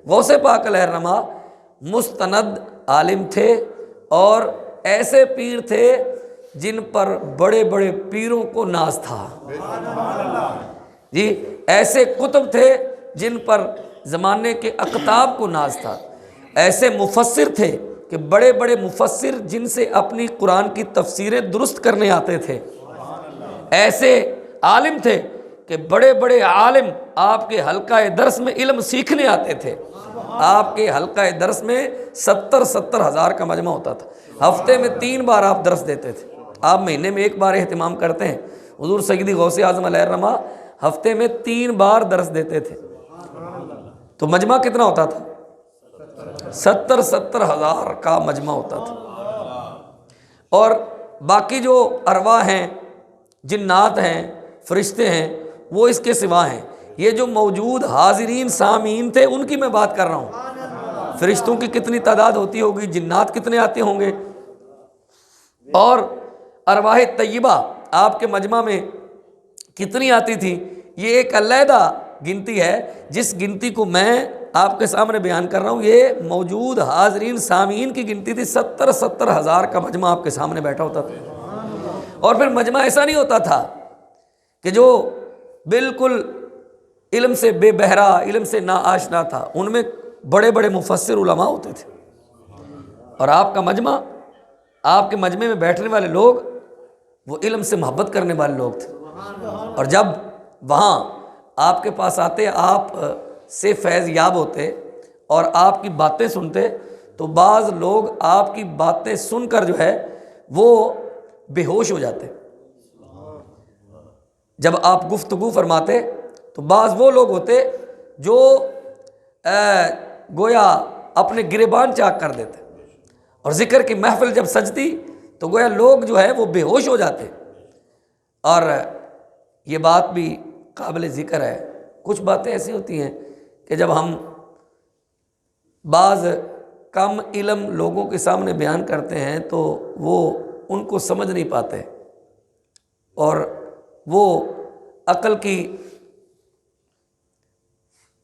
غوث پاک علیہ الرحمہ مستند عالم تھے اور ایسے پیر تھے جن پر بڑے بڑے پیروں کو ناز تھا، جی ایسے کتب تھے جن پر زمانے کے اقطاب کو ناز تھا، ایسے مفسر تھے کہ بڑے بڑے مفسر جن سے اپنی قرآن کی تفسیریں درست کرنے آتے تھے، ایسے عالم تھے کہ بڑے بڑے عالم آپ کے حلقہ درس میں علم سیکھنے آتے تھے۔ آپ کے حلقہ درس میں 70 ہزار کا مجمع ہوتا تھا، ہفتے میں 3 بار آپ درس دیتے تھے، آپ مہینے میں 1 بار اہتمام کرتے ہیں۔ حضور سیدی غوث اعظم علیہ الرحمہ ہفتے میں 3 بار درس دیتے تھے، تو مجمع کتنا ہوتا تھا؟ 70 ہزار کا مجمع ہوتا تھا۔ اور باقی جو ارواح ہیں، جنات ہیں، فرشتے ہیں، وہ اس کے سوا ہیں۔ یہ جو موجود حاضرین سامعین تھے ان کی میں بات کر رہا ہوں، فرشتوں کی کتنی تعداد ہوتی ہوگی، جنات کتنے آتے ہوں گے، اور ارواح طیبہ آپ کے مجمع میں کتنی آتی تھی، یہ ایک علیحدہ گنتی ہے۔ جس گنتی کو میں آپ کے سامنے بیان کر رہا ہوں یہ موجود حاضرین سامعین کی گنتی تھی۔ 70 ہزار کا مجمع آپ کے سامنے بیٹھا ہوتا تھا۔ اور پھر مجمع ایسا نہیں ہوتا تھا کہ جو بالکل علم سے بے بہرا، علم سے نا آشنا تھا، ان میں بڑے بڑے مفسر علماء ہوتے تھے، اور آپ کا مجمع، آپ کے مجمع میں بیٹھنے والے لوگ وہ علم سے محبت کرنے والے لوگ تھے، اور جب وہاں آپ کے پاس آتے، آپ سے فیض یاب ہوتے اور آپ کی باتیں سنتے، تو بعض لوگ آپ کی باتیں سن کر جو ہے وہ بے ہوش ہو جاتے۔ جب آپ گفتگو فرماتے تو بعض وہ لوگ ہوتے جو گویا اپنے گریبان چاک کر دیتے، اور ذکر کی محفل جب سجتی تو گویا لوگ جو ہے وہ بے ہوش ہو جاتے۔ اور یہ بات بھی قابل ذکر ہے، کچھ باتیں ایسی ہوتی ہیں کہ جب ہم بعض کم علم لوگوں کے سامنے بیان کرتے ہیں تو وہ ان کو سمجھ نہیں پاتے، اور وہ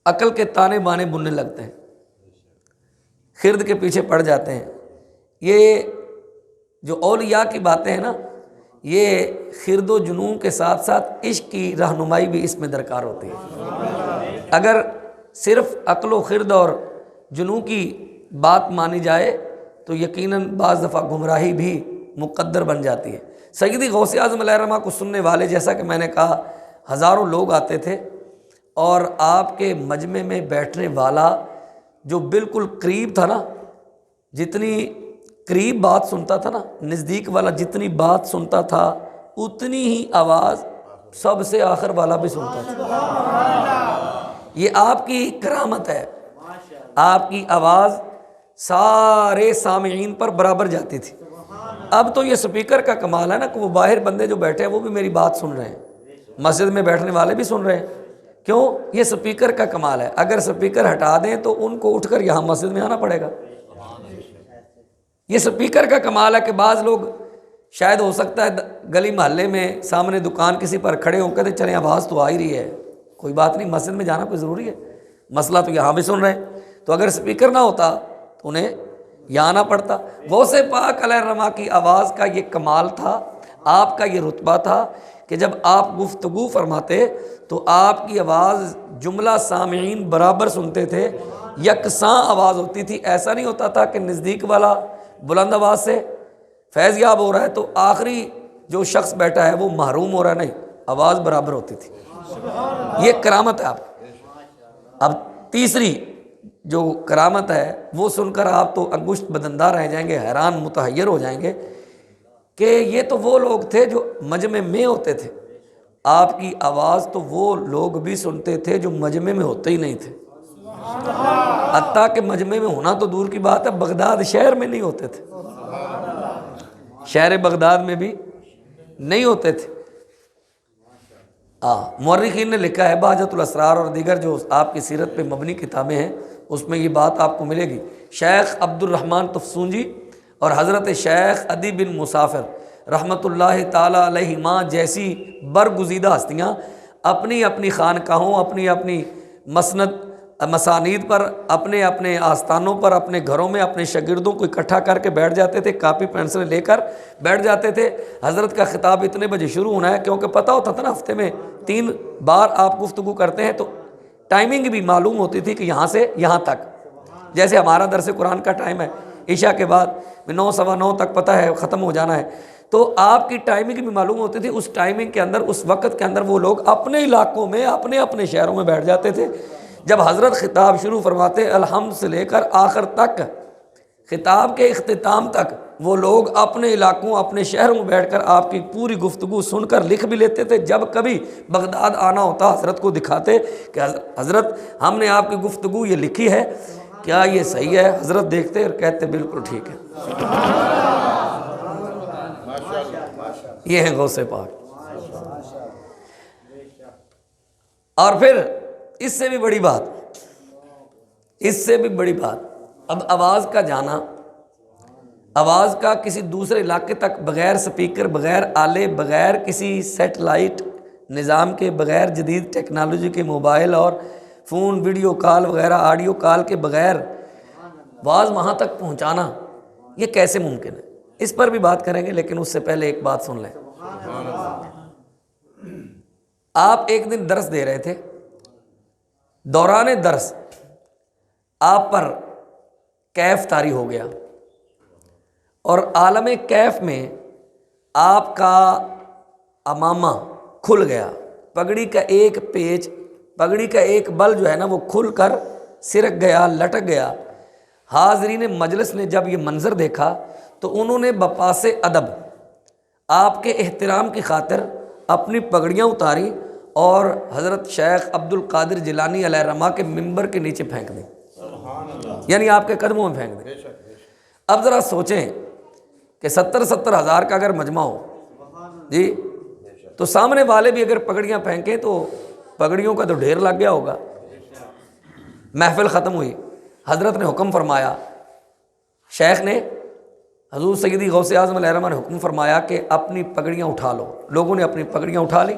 عقل کے تانے بانے بننے لگتے ہیں، خرد کے پیچھے پڑ جاتے ہیں۔ یہ جو اولیاء کی باتیں ہیں نا، یہ خرد و جنون کے ساتھ ساتھ عشق کی رہنمائی بھی اس میں درکار ہوتی ہے۔ اگر صرف عقل و خرد اور جنون کی بات مانی جائے تو یقیناً بعض دفعہ گمراہی بھی مقدر بن جاتی ہے۔ سیدی غوث اعظم علیہ الرحمہ کو سننے والے، جیسا کہ میں نے کہا، ہزاروں لوگ آتے تھے، اور آپ کے مجمع میں بیٹھنے والا جو بالکل قریب تھا نا، جتنی قریب بات سنتا تھا نا، نزدیک والا جتنی بات سنتا تھا اتنی ہی آواز سب سے آخر والا بھی سنتا تھا۔ یہ آپ کی کرامت ہے، آپ کی آواز سارے سامعین پر برابر جاتی تھی۔ اب تو یہ سپیکر کا کمال ہے نا کہ وہ باہر بندے جو بیٹھے ہیں وہ بھی میری بات سن رہے ہیں، مسجد میں بیٹھنے والے بھی سن رہے ہیں۔ کیوں؟ یہ سپیکر کا کمال ہے۔ اگر سپیکر ہٹا دیں تو ان کو اٹھ کر یہاں مسجد میں آنا پڑے گا۔ یہ سپیکر کا کمال ہے کہ بعض لوگ شاید ہو سکتا ہے گلی محلے میں سامنے دکان کسی پر کھڑے ہو کہتے چلیں آواز تو آ ہی رہی ہے، کوئی بات نہیں، مسجد میں جانا کوئی ضروری ہے، مسئلہ تو یہاں بھی سن رہے ہیں۔ تو اگر سپیکر نہ ہوتا تو انہیں یہاں آنا پڑتا۔ غوث پاک علیہ الرحمہ کی آواز کا یہ کمال تھا، آپ کا یہ رتبہ تھا کہ جب آپ گفتگو فرماتے تو آپ کی آواز جملہ سامعین برابر سنتے تھے، یکساں آواز ہوتی تھی۔ ایسا نہیں ہوتا تھا کہ نزدیک والا بلند آواز سے فیض یاب ہو رہا ہے تو آخری جو شخص بیٹھا ہے وہ محروم ہو رہا ہے، نہیں، آواز برابر ہوتی تھی۔ یہ کرامت ہے آپ۔ اب تیسری جو کرامت ہے وہ سن کر آپ تو انگشت بدندہ رہ جائیں گے، حیران متحیر ہو جائیں گے کہ یہ تو وہ لوگ تھے جو مجمع میں ہوتے تھے، آپ کی آواز تو وہ لوگ بھی سنتے تھے جو مجمع میں ہوتے ہی نہیں تھے، حتیٰ کہ مجمع میں ہونا تو دور کی بات ہے، بغداد شہر میں نہیں ہوتے تھے، شہر بغداد میں بھی نہیں ہوتے تھے۔ مورخین نے لکھا ہے، بہجت الاسرار اور دیگر جو آپ کی سیرت پہ مبنی کتابیں ہیں اس میں یہ بات آپ کو ملے گی۔ شیخ عبد الرحمن تفسونجی اور حضرت شیخ عدی بن مسافر رحمۃ اللہ تعالی علیہما جیسی برگزیدہ ہستیاں اپنی اپنی خانقاہوں، اپنی اپنی مسند مسانید پر اپنے اپنے آستانوں پر اپنے گھروں میں اپنے شاگردوں کو اکٹھا کر کے بیٹھ جاتے تھے، کاپی پینسلیں لے کر بیٹھ جاتے تھے۔ حضرت کا خطاب اتنے بجے شروع ہونا ہے، کیونکہ پتہ ہوتا تھا نا ہفتے میں 3 بار آپ گفتگو کرتے ہیں، تو ٹائمنگ بھی معلوم ہوتی تھی کہ یہاں سے یہاں تک۔ جیسے ہمارا درس قرآن کا ٹائم ہے عشاء کے بعد 9 سوا 9 تک پتہ ہے ختم ہو جانا ہے، تو آپ کی ٹائمنگ بھی معلوم ہوتی تھی۔ اس ٹائمنگ کے اندر، اس وقت کے اندر وہ لوگ اپنے علاقوں میں اپنے اپنے شہروں میں بیٹھ جاتے تھے۔ جب حضرت خطاب شروع فرماتے الحمد سے لے کر آخر تک، خطاب کے اختتام تک، وہ لوگ اپنے علاقوں اپنے شہروں میں بیٹھ کر آپ کی پوری گفتگو سن کر لکھ بھی لیتے تھے۔ جب کبھی بغداد آنا ہوتا حضرت کو دکھاتے کہ حضرت ہم نے آپ کی گفتگو یہ لکھی ہے، کیا یہ صحیح ہے؟ حضرت دیکھتے اور کہتے بالکل ٹھیک ہے۔ یہ ہے غوث پاک۔ اور پھر اس سے بھی بڑی بات، اس سے بھی بڑی بات، اب آواز کا جانا، آواز کا کسی دوسرے علاقے تک بغیر سپیکر، بغیر آلے، بغیر کسی سیٹلائٹ نظام کے، بغیر جدید ٹیکنالوجی کے، موبائل اور فون، ویڈیو کال وغیرہ، آڈیو کال کے بغیر آواز وہاں تک پہنچانا، یہ کیسے ممکن ہے؟ اس پر بھی بات کریں گے، لیکن اس سے پہلے ایک بات سن لیں۔ آپ ایک دن درس دے رہے تھے، دوران درس آپ پر کیف طاری ہو گیا، اور عالم کیف میں آپ کا امامہ کھل گیا، پگڑی کا ایک پیچ، پگڑی کا ایک بل جو ہے نا وہ کھل کر سرک گیا، لٹک گیا۔ حاضرین مجلس نے جب یہ منظر دیکھا تو انہوں نے بپاس ادب آپ کے احترام کی خاطر اپنی پگڑیاں اتاری اور حضرت شیخ عبد القادر جیلانی علیہ رحمہ کے ممبر کے نیچے پھینک دیں، یعنی آپ کے قدموں میں پھینک دیں۔ اب ذرا سوچیں کہ 70 ہزار کا اگر مجمع ہو جی، تو سامنے والے بھی اگر پگڑیاں پھینکیں تو پگڑیوں کا تو ڈھیر لگ گیا ہوگا۔ محفل ختم ہوئی، حضرت نے حکم فرمایا، شیخ نے، حضور سیدی غوث اعظم علیہ رحمہ نے حکم فرمایا کہ اپنی پگڑیاں اٹھا لو۔ لوگوں نے اپنی پگڑیاں اٹھا لی۔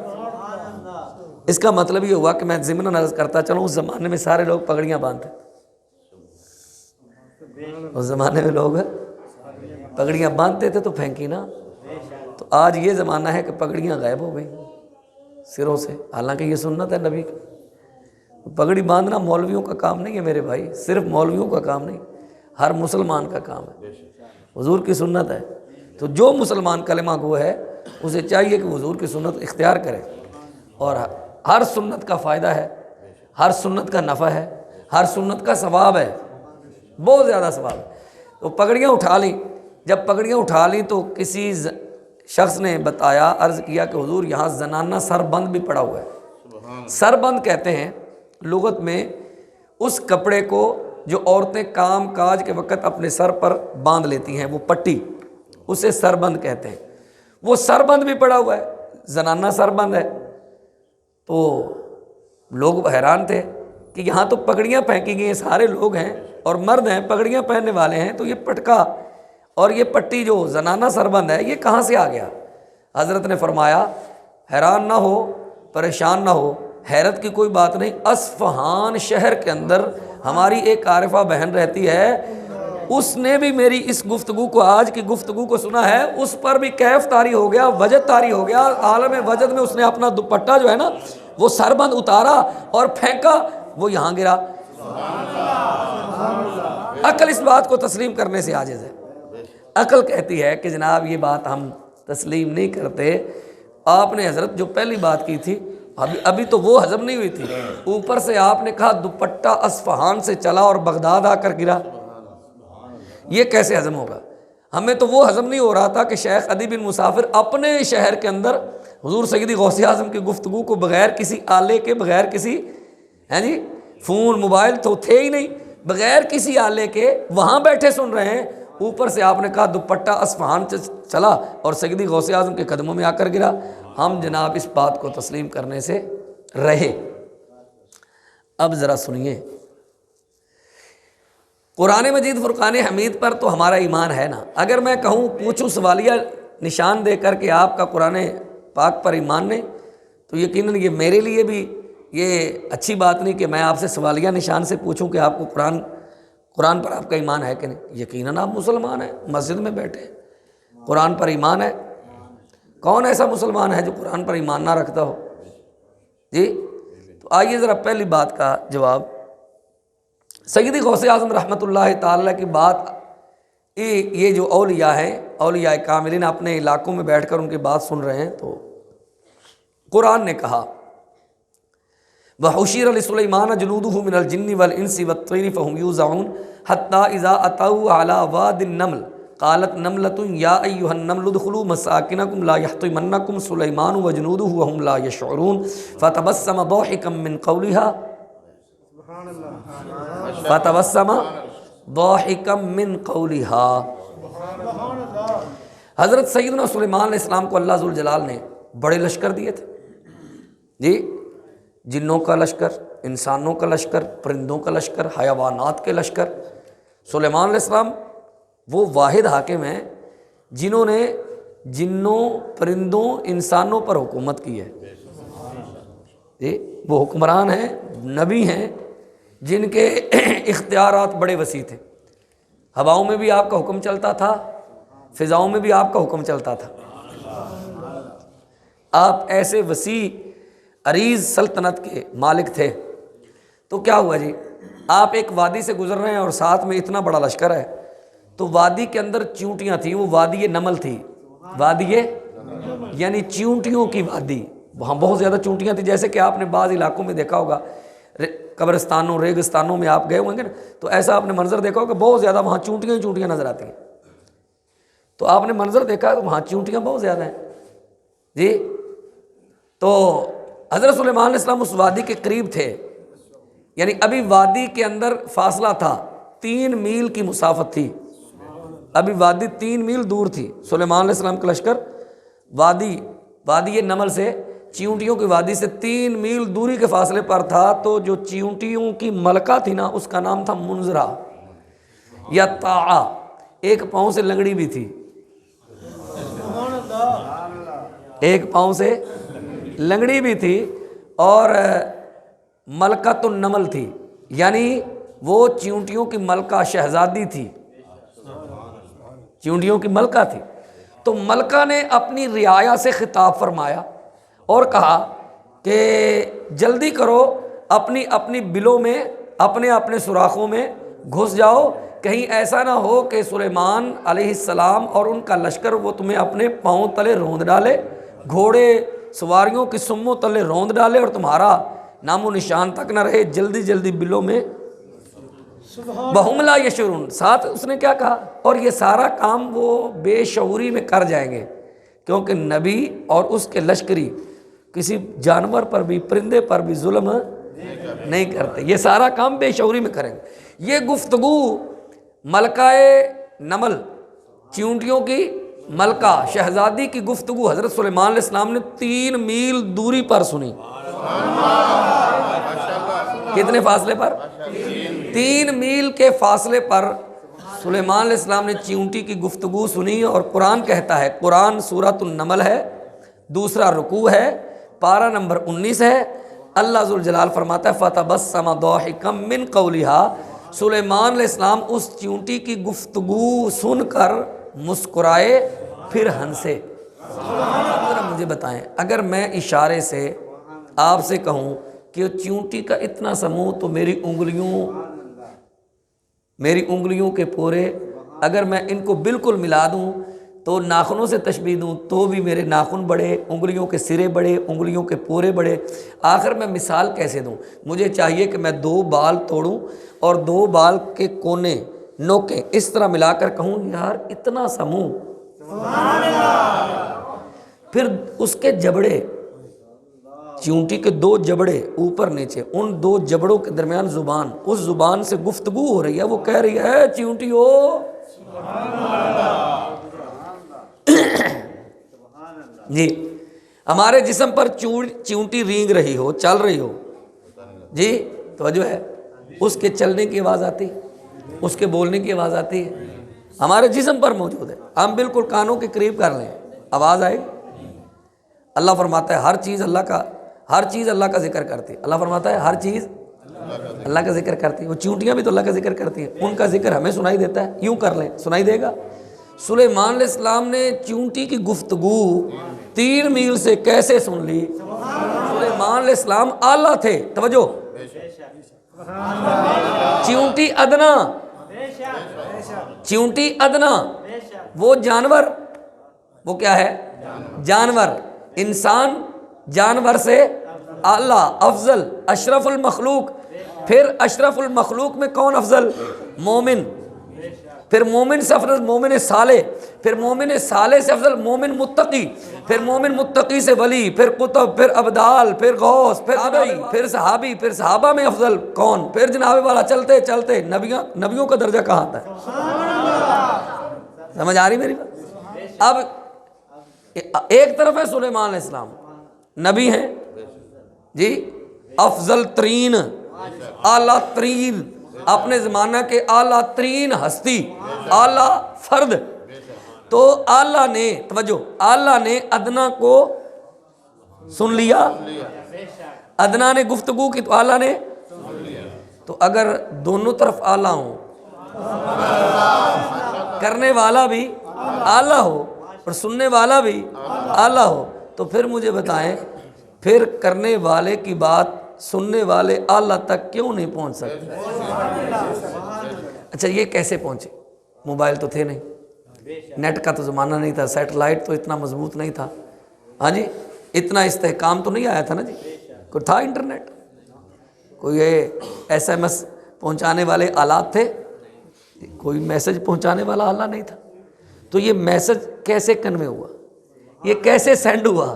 اس کا مطلب یہ ہوا کہ میں ضمن عرض کرتا چلوں، اس زمانے میں سارے لوگ پگڑیاں باندھتے، اس زمانے میں لوگ پگڑیاں باندھتے تھے تو پھینکی نا۔ تو آج یہ زمانہ ہے کہ پگڑیاں غائب ہو گئی سروں سے، حالانکہ یہ سنت ہے نبی کی۔ پگڑی باندھنا مولویوں کا کام نہیں ہے میرے بھائی، صرف مولویوں کا کام نہیں، ہر مسلمان کا کام ہے، حضور کی سنت ہے۔ تو جو مسلمان کلمہ گو ہے اسے چاہیے کہ حضور کی سنت اختیار کرے، اور ہر سنت کا فائدہ ہے، ہر سنت کا نفع ہے، ہر سنت کا ثواب ہے، بہت زیادہ ثواب ہے۔ تو پگڑیاں اٹھا لیں۔ جب پگڑیاں اٹھا لیں تو کسی شخص نے بتایا، عرض کیا کہ حضور یہاں زنانہ سر بند بھی پڑا ہوا ہے۔ سر بند کہتے ہیں لغت میں اس کپڑے کو جو عورتیں کام کاج کے وقت اپنے سر پر باندھ لیتی ہیں، وہ پٹی، اسے سر بند کہتے ہیں۔ وہ سر بند بھی پڑا ہوا ہے، زنانہ سر بند ہے۔ تو لوگ حیران تھے کہ یہاں تو پگڑیاں پھینکی گئی ہیں، سارے لوگ ہیں اور مرد ہیں، پگڑیاں پہننے والے ہیں، تو یہ پٹکا اور یہ پٹی جو زنانہ سربند ہے یہ کہاں سے آ گیا؟ حضرت نے فرمایا حیران نہ ہو، پریشان نہ ہو، حیرت کی کوئی بات نہیں۔ اصفہان شہر کے اندر ہماری ایک عارفہ بہن رہتی ہے، اس نے بھی میری اس گفتگو کو، آج کی گفتگو کو سنا ہے، اس پر بھی کیف طاری ہو گیا، وجد طاری ہو گیا۔ عالم وجد میں اس نے اپنا دوپٹہ جو ہے نا وہ سربند اتارا اور پھینکا، وہ یہاں گرا۔ عقل اس بات کو تسلیم کرنے سے عاجز ہے۔ عقل کہتی ہے کہ جناب یہ بات ہم تسلیم نہیں کرتے۔ آپ نے حضرت جو پہلی بات کی تھی ابھی تو وہ ہضم نہیں ہوئی تھی، اوپر سے آپ نے کہا دوپٹہ اصفہان سے چلا اور بغداد آ کر گرا، یہ کیسے ہضم ہوگا؟ ہمیں تو وہ ہضم نہیں ہو رہا تھا کہ شیخ ادی بن مسافر اپنے شہر کے اندر حضور سیدی غوث اعظم کی گفتگو کو بغیر کسی آلے کے، بغیر کسی فون موبائل تو تھے ہی نہیں، بغیر کسی آلے کے وہاں بیٹھے سن رہے ہیں، اوپر سے آپ نے کہا دوپٹہ اصفہان سے چلا اور سیدی غوث اعظم کے قدموں میں آ کر گرا۔ ہم جناب اس بات کو تسلیم کرنے سے رہے۔ اب ذرا سنیے، قرآن مجید فرقان حمید پر تو ہمارا ایمان ہے نا۔ اگر میں کہوں پوچھوں سوالیہ نشان دے کر کہ آپ کا قرآن پاک پر ایمان نہیں، تو یقیناً یہ میرے لیے بھی یہ اچھی بات نہیں کہ میں آپ سے سوالیہ نشان سے پوچھوں کہ آپ کو قرآن پر آپ کا ایمان ہے کہ نہیں. یقیناً آپ مسلمان ہیں، مسجد میں بیٹھے، قرآن پر ایمان ہے. کون ایسا مسلمان ہے جو قرآن پر ایمان نہ رکھتا ہو؟ جی تو آئیے ذرا پہلی بات کا جواب. سیدی غوث اعظم رحمۃ اللہ تعالی کی بات، یہ جو اولیاء ہیں، اولیاء کاملین اپنے علاقوں میں بیٹھ کر ان کی بات سن رہے ہیں، تو قرآن نے کہا وَحُشِرَ لِسُلَيْمَانَ جُنُودُهُ مِنَ الْجِنِّ وَالْإِنسِ وَالطَّيْرِ فَهُمْ يُوزَعُونَ حَتَّى إِذَا أَتَوْا عَلَى وَادِ النَّمْلِ قَالَتْ نَمْلَةٌ يَا أَيُّهَا النَّمْلُ ادْخُلُوا مَسَاكِنَكُمْ لَا يَحْطِمَنَّكُمْ سُلَيْمَانُ وَجُنُودُهُ وَهُمْ لَا يَشْعُرُونَ فَتَبَسَّمَ ضَاحِكًا مِّن قَوْلِهَا. حضرت سیدنا سلیمان علیہ السلام کو اللہ ذوالجلال نے بڑے لشکر دیے تھے. جی جنوں کا لشکر، انسانوں کا لشکر، پرندوں کا لشکر، حیوانات کے لشکر. سلیمان علیہ السلام وہ واحد حاکم ہیں جنہوں نے جنوں، پرندوں، انسانوں پر حکومت کی ہے. جی وہ حکمران ہیں، نبی ہیں جن کے اختیارات بڑے وسیع تھے. ہواؤں میں بھی آپ کا حکم چلتا تھا، فضاؤں میں بھی آپ کا حکم چلتا تھا. آپ ایسے وسیع عریض سلطنت کے مالک تھے. تو کیا ہوا جی، آپ ایک وادی سے گزر رہے ہیں اور ساتھ میں اتنا بڑا لشکر ہے. تو وادی کے اندر چیونٹیاں تھیں، وہ وادی نمل تھی. وادی یعنی چیونٹیوں کی وادی. وہاں بہت زیادہ چیونٹیاں تھیں. جیسے کہ آپ نے بعض علاقوں میں دیکھا ہوگا، قبرستانوں، ریگستانوں میں آپ گئے ہوں گے نا، تو ایسا آپ نے منظر دیکھا ہوگا، بہت زیادہ وہاں چیونٹیاں چیونٹیاں نظر آتی ہیں. تو آپ نے منظر دیکھا تو وہاں چیونٹیاں بہت زیادہ ہیں. جی تو حضرت سلیمان علیہ السلام اس وادی کے قریب تھے. یعنی ابھی وادی کے اندر فاصلہ تھا، 3 میل کی مسافت تھی. ابھی وادی 3 میل دور تھی. سلیمان علیہ السلام کا لشکر وادی نمل سے، چیونٹیوں کی وادی سے 3 میل دوری کے فاصلے پر تھا. تو جو چیونٹیوں کی ملکہ تھی نا، اس کا نام تھا منذرہ یا طاعہ. ایک پاؤں سے لنگڑی بھی تھی، ایک پاؤں سے لنگڑی بھی تھی، اور ملکۃ النمل تھی. یعنی وہ چیونٹیوں کی ملکہ شہزادی تھی، چیونٹیوں کی ملکہ تھی. تو ملکہ نے اپنی رعایا سے خطاب فرمایا اور کہا کہ جلدی کرو، اپنی اپنی بلوں میں، اپنے اپنے سوراخوں میں گھس جاؤ. کہیں ایسا نہ ہو کہ سلیمان علیہ السلام اور ان کا لشکر وہ تمہیں اپنے پاؤں تلے روند ڈالے، گھوڑے سواریوں کی سموں تلے روند ڈالے اور تمہارا نام و نشان تک نہ رہے. جلدی جلدی بلوں میں. وَهُمْ لَا يَشْعُرُونَ. ساتھ اس نے کیا کہا، اور یہ سارا کام وہ بے شعوری میں کر جائیں گے، کیونکہ نبی اور اس کے لشکری کسی جانور پر بھی، پرندے پر بھی ظلم نہیں کرتے. یہ سارا کام بے شعوری میں کریں گے. یہ گفتگو ملکہ نمل، چیونٹیوں کی ملکہ شہزادی کی گفتگو حضرت سلیمان علیہ السلام نے 3 میل دوری پر سنی. کتنے فاصلے پر؟ 3 میل کے فاصلے پر سلیمان علیہ السلام نے چیونٹی کی گفتگو سنی. اور قرآن کہتا ہے، قرآن سورۃ النمل ہے، دوسرا رکوع ہے، پارہ نمبر 19 ہے. اللہ ذوالجلال فرماتا ہے فَتَبَسَّمَ ضَاحِكًا مِّن قَوْلِهَا. سلیمان علیہ السلام اس چیونٹی کی گفتگو سن کر مسکرائے، پھر ہنسے. ذرا مجھے بتائیں، اگر میں اشارے سے آپ سے کہوں کہ چیونٹی کا اتنا سا منہ، تو میری انگلیوں کے پورے، اگر میں ان کو بالکل ملا دوں تو ناخنوں سے تشبیہ دوں تو بھی میرے ناخن بڑے، انگلیوں کے سرے بڑے، انگلیوں کے پورے بڑے. آخر میں مثال کیسے دوں؟ مجھے چاہیے کہ میں 2 بال توڑوں اور 2 بال کے کونے، نوکیں اس طرح ملا کر کہوں یار اتنا سا منہ. پھر اس کے جبڑے، چیونٹی کے 2 جبڑے اوپر نیچے، ان 2 جبڑوں کے درمیان زبان، اس زبان سے گفتگو ہو رہی ہے. وہ کہہ رہی ہے چیونٹی ہو. جی ہمارے جسم پر چیونٹی رینگ رہی ہو، چل رہی ہو، جی توجہ ہے، اس کے چلنے کی آواز آتی، اس کے بولنے کی آواز آتی ہے، ہمارے جسم پر موجود ہے. ہم بالکل کانوں کے قریب کر لیں، آواز آئے. اللہ فرماتا ہے ہر چیز اللہ کا ہر چیز اللہ کا ذکر کرتی ہے. اللہ فرماتا ہے ہر چیز اللہ کا ذکر کرتی ہے. وہ چونٹیاں بھی تو اللہ کا ذکر کرتی ہیں, ان کا ذکر ہمیں سنائی دیتا ہے. یوں کر لیں, سنائی دے گا. سلیمان علیہ السلام نے چونٹی کی گفتگو 3 میل سے کیسے سن لی؟ سلیمان علیہ السلام اعلیٰ تھے. توجہ, چونٹی ادنا, چونٹی ادنا وہ جانور, وہ کیا ہے؟ جانور. انسان جانور سے اعلیٰ, افضل, اشرف المخلوق. پھر اشرف المخلوق میں کون افضل؟ مومن. پھر مومن سے افضل مومن صالح. پھر مومن صالح سے افضل مومن متقی. پھر مومن متقی سے ولی, پھر قطب, پھر ابدال, پھر غوث, پھر ادعی, پھر صحابی. پھر صحابہ میں افضل کون؟ پھر جناب والا. چلتے چلتے نبیوں کا درجہ کہاں آتا ہے؟ سمجھ آ رہی میری بات؟ اب ایک طرف ہے سلیمان علیہ السلام نبی ہیں جی, افضل ترین, اعلیٰ ترین, اپنے زمانہ کے اعلیٰ ترین ہستی, اعلیٰ فرد. تو اللہ نے, توجہ, اللہ نے ادنا کو سن لیا. ادنا نے گفتگو کی تو اللہ نے. تو اگر دونوں طرف اعلیٰ ہوں, کرنے والا بھی اعلیٰ ہو اور سننے والا بھی اعلیٰ ہو, تو پھر مجھے بتائیں, پھر کرنے والے کی بات سننے والے اعلیٰ تک کیوں نہیں پہنچ سکتے؟ اچھا, یہ کیسے پہنچے؟ موبائل تو تھے نہیں, نیٹ کا تو زمانہ نہیں تھا, سیٹلائٹ تو اتنا مضبوط نہیں تھا, ہاں جی, اتنا استحکام تو نہیں آیا تھا نا جی. کوئی تھا انٹرنیٹ؟ کوئی ایس ایم ایس پہنچانے والے آلات تھے؟ کوئی میسج پہنچانے والا آلہ نہیں تھا. تو یہ میسج کیسے کنوے ہوا, یہ کیسے سینڈ ہوا؟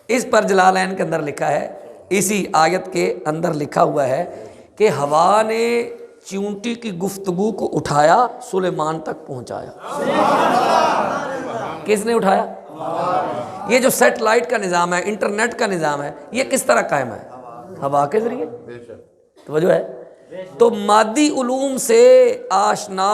اس پر جلالین کے اندر لکھا ہے, اسی آیت کے اندر لکھا ہوا ہے کہ ہوا نے چونٹی کی گفتگو کو اٹھایا, سلیمان تک پہنچایا. کس نے اٹھایا؟ یہ جو سیٹلائٹ کا نظام ہے, انٹرنیٹ کا نظام ہے, یہ کس طرح قائم ہے؟ ہوا کے ذریعے. توجہ ہے. تو مادی علوم سے آشنا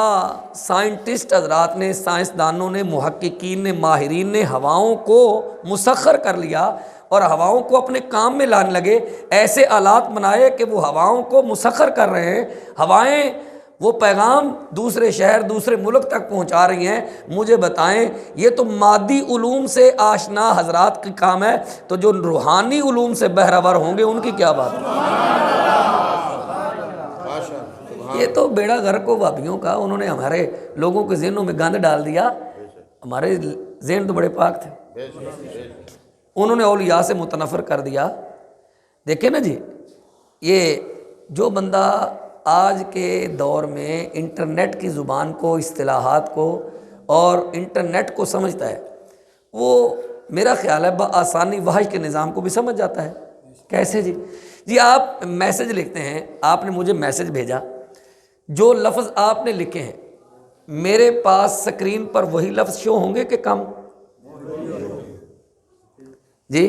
سائنٹسٹ حضرات نے, سائنسدانوں نے, محققین نے, ماہرین نے ہواؤں کو مسخر کر لیا اور ہواؤں کو اپنے کام میں لانے لگے. ایسے آلات بنائے کہ وہ ہواؤں کو مسخر کر رہے ہیں. ہوائیں وہ پیغام دوسرے شہر, دوسرے ملک تک پہنچا رہی ہیں. مجھے بتائیں, یہ تو مادی علوم سے آشنا حضرات کی کام ہے, تو جو روحانی علوم سے بہرور ہوں گے ان کی کیا بات ہے؟ یہ تو بیڑا غرق ہو وہابیوں کا. انہوں نے ہمارے لوگوں کے ذہنوں میں گند ڈال دیا. ہمارے ذہن تو بڑے پاک تھے, انہوں نے اولیاء سے متنفر کر دیا. دیکھیں نا جی, یہ جو بندہ آج کے دور میں انٹرنیٹ کی زبان کو, اصطلاحات کو اور انٹرنیٹ کو سمجھتا ہے, وہ میرا خیال ہے بآسانی وحی کے نظام کو بھی سمجھ جاتا ہے. کیسے جی؟ جی آپ میسج لکھتے ہیں, آپ نے مجھے میسج بھیجا, جو لفظ آپ نے لکھے ہیں میرے پاس سکرین پر وہی لفظ شو ہوں گے کہ کم جی؟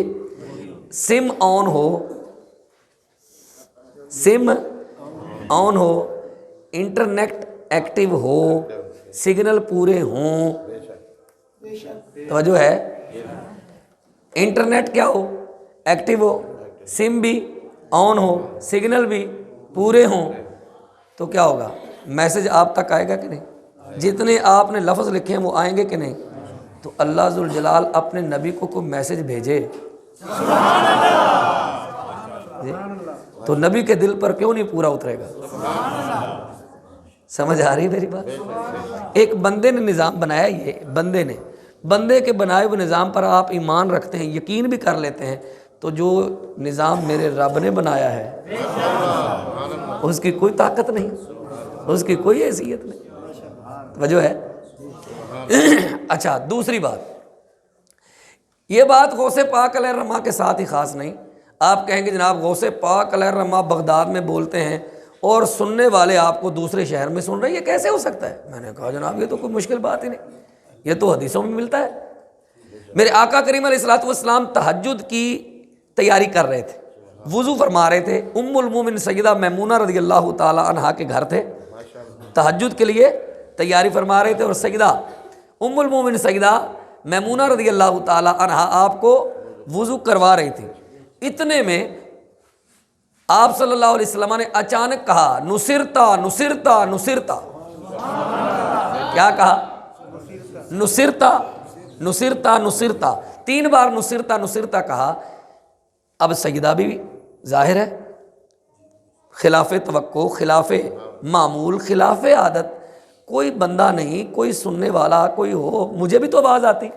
سم آن ہو, سم آن ہو, انٹرنیٹ ایکٹیو ہو, سگنل پورے ہوں, توجہ ہے, انٹرنیٹ کیا ہو؟ ایکٹیو ہو, سم بھی آن ہو, سگنل بھی پورے ہوں, تو کیا ہوگا؟ میسج آپ تک آئے گا کہ نہیں؟ جتنے آپ نے لفظ لکھے ہیں وہ آئیں گے کہ نہیں؟ تو اللہ ذوالجلال اپنے نبی کو کوئی میسج بھیجے جی, تو نبی کے دل پر کیوں نہیں پورا اترے گا؟ سمجھ آ رہی میری بات؟ ایک بندے نے نظام بنایا, یہ بندے کے بنائے ہوئے نظام پر آپ ایمان رکھتے ہیں, یقین بھی کر لیتے ہیں, تو جو نظام میرے رب نے بنایا ہے اس کی کوئی طاقت نہیں, اس کی کوئی حیثیت نہیں. وجہ ہے. اچھا, دوسری بات, یہ بات غوث پاک علیہ الرحمہ کے ساتھ ہی خاص نہیں. آپ کہیں گے جناب غوث پاک علیہ الرحمہ بغداد میں بولتے ہیں اور سننے والے آپ کو دوسرے شہر میں سن رہے ہیں, یہ کیسے ہو سکتا ہے؟ میں نے کہا جناب یہ تو کوئی مشکل بات ہی نہیں, یہ تو حدیثوں میں ملتا ہے. میرے آقا کریم علیہ الصلوۃ والسلام تہجد کی تیاری کر رہے تھے, وضو فرما رہے تھے. ام المومن سیدہ میمونہ رضی اللہ تعالی عنہا کے گھر تھے, تہجد کے لیے تیاری فرما رہے تھے, اور سیدہ ام المومن سیدہ میمونہ رضی اللہ تعالی عنہا آپ کو وضو کروا رہی تھی. اتنے میں آپ صلی اللہ علیہ وسلم نے اچانک کہا نصرتا نصرتا نصرتا. کیا کہا؟ نصرتا نصرتا نصرتا. 3 بار نصرتا نصرتا کہا. اب سیدہ بھی ظاہر ہے خلاف توقع، خلاف معمول، خلاف عادت، کوئی بندہ نہیں، کوئی سننے والا کوئی ہو، مجھے بھی تو آواز آتی،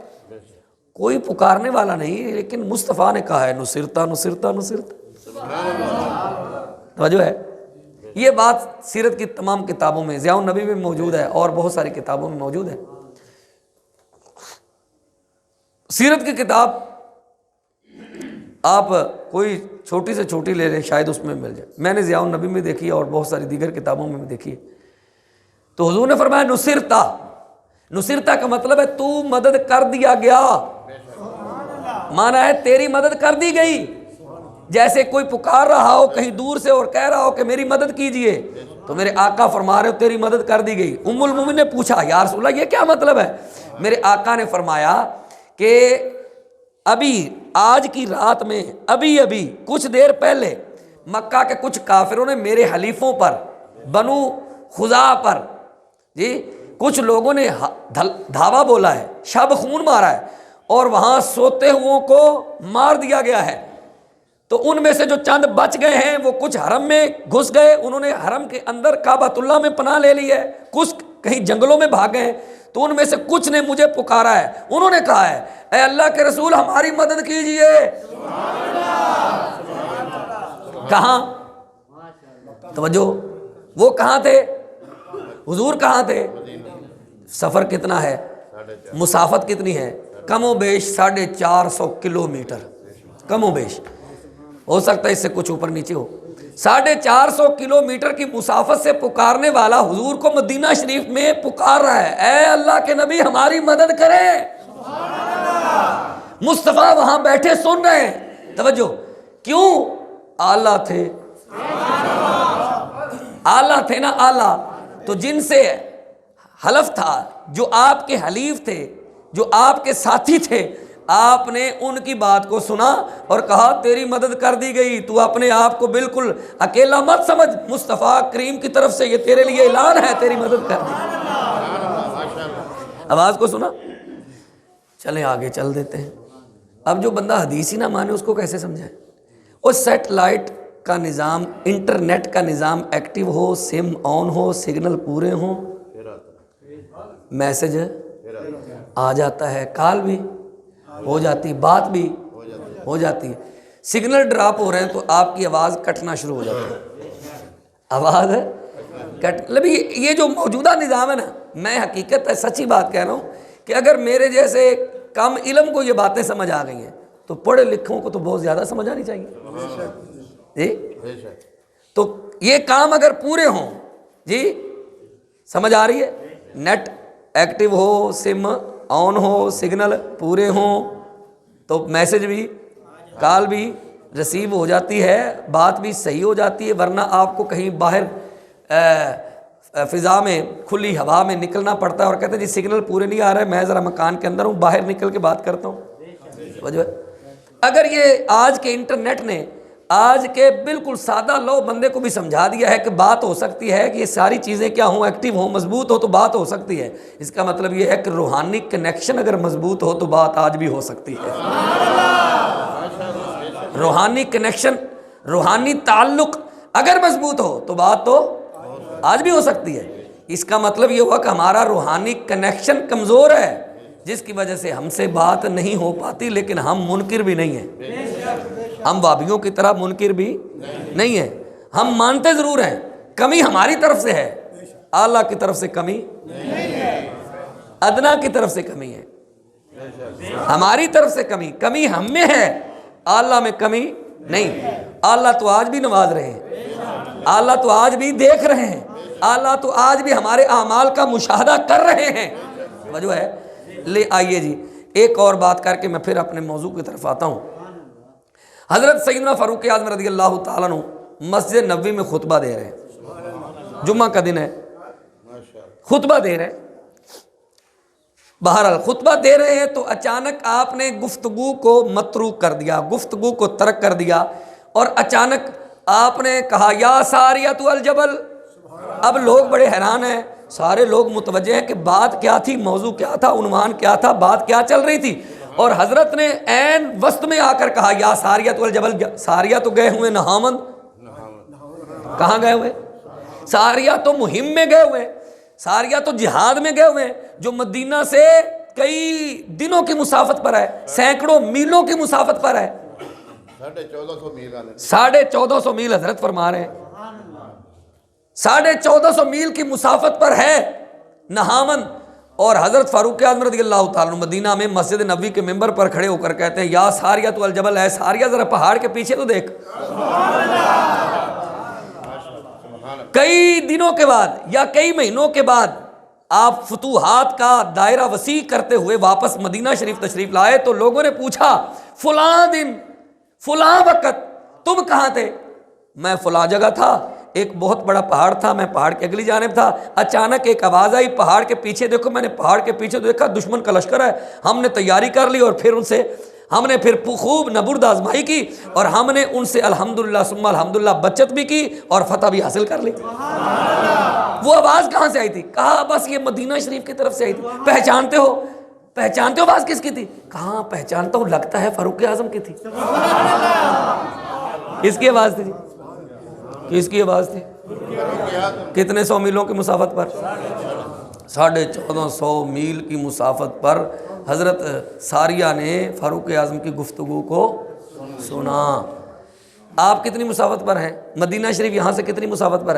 کوئی پکارنے والا نہیں، لیکن مصطفیٰ نے کہا ہے نصرتا نصرتا نصرتا. توجہ ہے؟ یہ بات سیرت کی تمام کتابوں میں، ضیاء النبی میں موجود ہے اور بہت ساری کتابوں میں موجود ہے. سیرت کی کتاب آپ کوئی چھوٹی سے چھوٹی لے لیں، شاید اس میں مل جائے. میں نے ضیاء النبی میں دیکھی ہے اور بہت ساری دیگر کتابوں میں بھی دیکھی ہے. تو حضور نے فرمایا نصرتا. نصرتا کا مطلب ہے تو مدد کر دیا گیا، مانا ہے تیری مدد کر دی گئی. جیسے کوئی پکار رہا ہو کہیں دور سے اور کہہ رہا ہو کہ میری مدد کیجئے، تو میرے آقا فرما رہے ہو تیری مدد کر دی گئی. ام المومنین نے پوچھا یا رسول اللہ یہ کیا مطلب ہے؟ میرے آقا نے فرمایا کہ ابھی آج کی رات میں ابھی کچھ دیر پہلے مکہ کے کچھ کافروں نے میرے حلیفوں پر، بنو خزاعہ پر کچھ لوگوں نے دھاوا بولا ہے، شب خون مارا ہے اور وہاں سوتے ہوں کو مار دیا گیا ہے. تو ان میں سے جو چند بچ گئے ہیں وہ کچھ حرم میں گھس گئے، انہوں نے حرم کے اندر کعبۃ اللہ میں پناہ لے لی ہے، کچھ کہیں جنگلوں میں بھاگ گئے ہیں. تو ان میں سے کچھ نے مجھے پکارا ہے، انہوں نے کہا ہے اے اللہ کے رسول ہماری مدد کیجئے. کہاں؟ توجہ، وہ کہاں تھے؟ حضور کہاں تھے؟ سفر کتنا ہے؟ مسافت کتنی ہے؟ کم و بیش 450 کلومیٹر، کم و بیش، ہو سکتا ہے اس سے کچھ اوپر نیچے ہو. 450 کلومیٹر کی مسافت سے پکارنے والا حضور کو مدینہ شریف میں پکار رہا ہے اے اللہ کے نبی ہماری مدد کریں. مصطفیٰ وہاں بیٹھے سن رہے ہیں. توجہ، کیوں؟ آلہ تھے، آلہ تھے نا، آلہ. تو جن سے حلف تھا، جو آپ کے حلیف تھے، جو آپ کے ساتھی تھے، آپ نے ان کی بات کو سنا اور کہا تیری مدد کر دی گئی، تو اپنے آپ کو بالکل اکیلا مت سمجھ، مصطفیٰ کریم کی طرف سے یہ تیرے لیے اعلان ہے تیری مدد کر دی. آواز کو سنا؟ چلیں آگے چل دیتے ہیں. اب جو بندہ حدیث ہی نہ مانے اس کو کیسے سمجھائے؟ اور سیٹلائٹ کا نظام، انٹرنیٹ کا نظام ایکٹیو ہو، سم آن ہو، سگنل پورے ہوں، میسج آ جاتا ہے، کال بھی ہو جاتی، بات بھی ہو جاتی ہے. سگنل ڈراپ ہو رہے ہیں تو آپ کی آواز کٹنا شروع ہو جاتی ہے. آواز ہے مطلب یہ جو موجودہ نظام ہے نا، میں حقیقت ہے سچی بات کہہ رہا ہوں کہ اگر میرے جیسے کم علم کو یہ باتیں سمجھ آ گئی ہیں تو پڑھے لکھوں کو تو بہت زیادہ سمجھ آنی چاہیے. تو یہ کام اگر پورے ہوں، جی سمجھ آ رہی ہے، نیٹ ایکٹیو ہو، سم آن ہو، سگنل پورے ہوں تو میسج بھی، کال بھی ریسیو ہو جاتی ہے، بات بھی صحیح ہو جاتی ہے. ورنہ آپ کو کہیں باہر فضا میں، کھلی ہوا میں نکلنا پڑتا ہے اور کہتے ہیں جی سگنل پورے نہیں آ رہے، میں ذرا مکان کے اندر ہوں، باہر نکل کے بات کرتا ہوں. اگر یہ آج کے انٹرنیٹ نے آج کے بالکل سادہ لو بندے کو بھی سمجھا دیا ہے کہ بات ہو سکتی ہے، کہ یہ ساری چیزیں کیا ہوں، ایکٹیو ہوں، مضبوط ہو تو بات ہو سکتی ہے، اس کا مطلب یہ ہے کہ روحانی کنیکشن اگر مضبوط ہو تو بات آج بھی ہو سکتی ہے. روحانی کنیکشن، روحانی تعلق اگر مضبوط ہو تو بات تو آج بھی ہو سکتی ہے. اس کا مطلب یہ ہوا کہ ہمارا روحانی کنیکشن کمزور ہے، جس کی وجہ سے ہم سے بات نہیں ہو پاتی. لیکن ہم منکر بھی نہیں ہیں، ہم وابیوں کی طرح منکر بھی نہیں ہیں، ہم مانتے ضرور ہیں کمی ہماری طرف سے ہے، اعلیٰ کی طرف سے کمی، ادنا کی طرف سے کمی ہے، ہماری طرف سے کمی ہم میں ہے، اعلیٰ میں کمی نہیں. اعلیٰ تو آج بھی نواز رہے ہیں، اعلیٰ تو آج بھی دیکھ رہے ہیں، اعلیٰ تو آج بھی ہمارے اعمال کا مشاہدہ کر رہے ہیں. وجہ ہے. لے آئیے جی ایک اور بات کر کے میں پھر اپنے موضوع کی طرف آتا ہوں. حضرت سیدنا فاروق اعظم رضی اللہ تعالیٰ عنہ مسجد نبوی میں خطبہ دے رہے ہیں، جمعہ کا دن ہے، خطبہ دے رہے ہیں. بہرحال خطبہ دے رہے ہیں تو اچانک آپ نے گفتگو کو متروک کر دیا، گفتگو کو ترک کر دیا، اور اچانک آپ نے کہا یا ساریۃ الجبل۔ اب لوگ بڑے حیران ہیں، سارے لوگ متوجہ ہیں کہ بات کیا تھی، موضوع کیا تھا، عنوان کیا تھا، بات کیا چل رہی تھی، اور حضرت نے عین وسط میں آ کر کہا یا ساریۃ الجبل۔ ساریہ تو گئے ہوئے نہامند، کہاں گئے ہوئے؟ ساریہ تو مہم میں گئے ہوئے، ساریہ تو جہاد میں گئے ہوئے، جو مدینہ سے کئی دنوں کی مسافت پر ہے، سینکڑوں میلوں کی مسافت پر ہے، 1450 میل 1450 میل حضرت فرما رہے ہیں، 1450 میل کی مسافت پر ہے نہامن، اور حضرت فاروق اعظم رضی اللہ تعالیٰ عنہ مدینہ میں مسجد نبوی کے ممبر پر کھڑے ہو کر کہتے ہیں یا ساریۃ الجبل، ہے ساریہ ذرا پہاڑ کے پیچھے تو دیکھ۔ کئی دنوں کے بعد یا کئی مہینوں کے بعد آپ فتوحات کا دائرہ وسیع کرتے ہوئے واپس مدینہ شریف تشریف لائے، تو لوگوں نے پوچھا فلاں دن فلاں وقت تم کہاں تھے؟ میں فلاں جگہ تھا، ایک بہت بڑا پہاڑ تھا، میں پہاڑ کی اگلی جانب تھا، اچانک ایک آواز آئی پہاڑ کے پیچھے دیکھو، میں نے پہاڑ کے پیچھے دیکھا دشمن کا لشکر ہے، ہم نے تیاری کر لی، اور پھر ان سے ہم نے پھر خوب نبرد آزمائی کی، اور ہم نے ان سے الحمدللہ ثم الحمدللہ بچت بھی کی اور فتح بھی حاصل کر لی۔ وہ آواز کہاں سے آئی تھی؟ کہا بس یہ مدینہ شریف کی طرف سے آئی تھی۔ پہچانتے ہو آواز کس کی تھی؟ کہاں پہچانتا ہوں، لگتا ہے فاروق اعظم کی تھی۔ کس کی آواز تھی؟ کس کی آواز تھی؟ کتنے سو میلوں کی مسافت پر؟ 1450 میل کی مسافت پر حضرت ساریہ نے فاروق اعظم کی گفتگو کو سنا۔ آپ کتنی مسافت پر ہیں؟ مدینہ شریف یہاں سے کتنی مسافت پر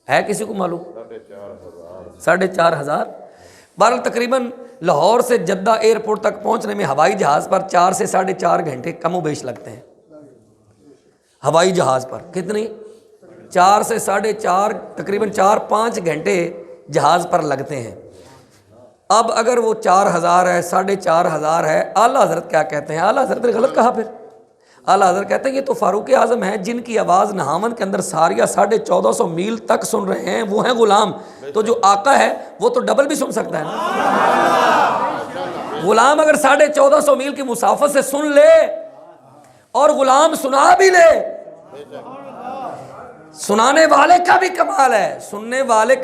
ہے کسی کو معلوم؟ 4,500۔ بہرحال تقریباً لاہور سے جدہ ایئرپورٹ تک پہنچنے میں ہوائی جہاز پر 4 سے 4.5 گھنٹے کم و بیش لگتے ہیں۔ ہوائی جہاز پر کتنی؟ 4 سے 4.5، تقریباً 4-5 گھنٹے جہاز پر لگتے ہیں۔ اب اگر وہ 4,000 ہے، 4,500 ہے، اعلیٰ حضرت کیا کہتے ہیں؟ اعلیٰ حضرت نے غلط کہا، پھر اعلیٰ حضرت کہتے ہیں یہ تو فاروق اعظم ہیں جن کی آواز نہامن کے اندر ساریہ 1450 میل تک سن رہے ہیں، وہ ہیں غلام، تو جو آقا ہے وہ تو ڈبل بھی سن سکتا ہے نا۔ غلام اگر 1450 میل کی مسافت سے سن لے اور غلام سنا بھی لے، سنانے والے کا بھی کمال ہے، سننے والے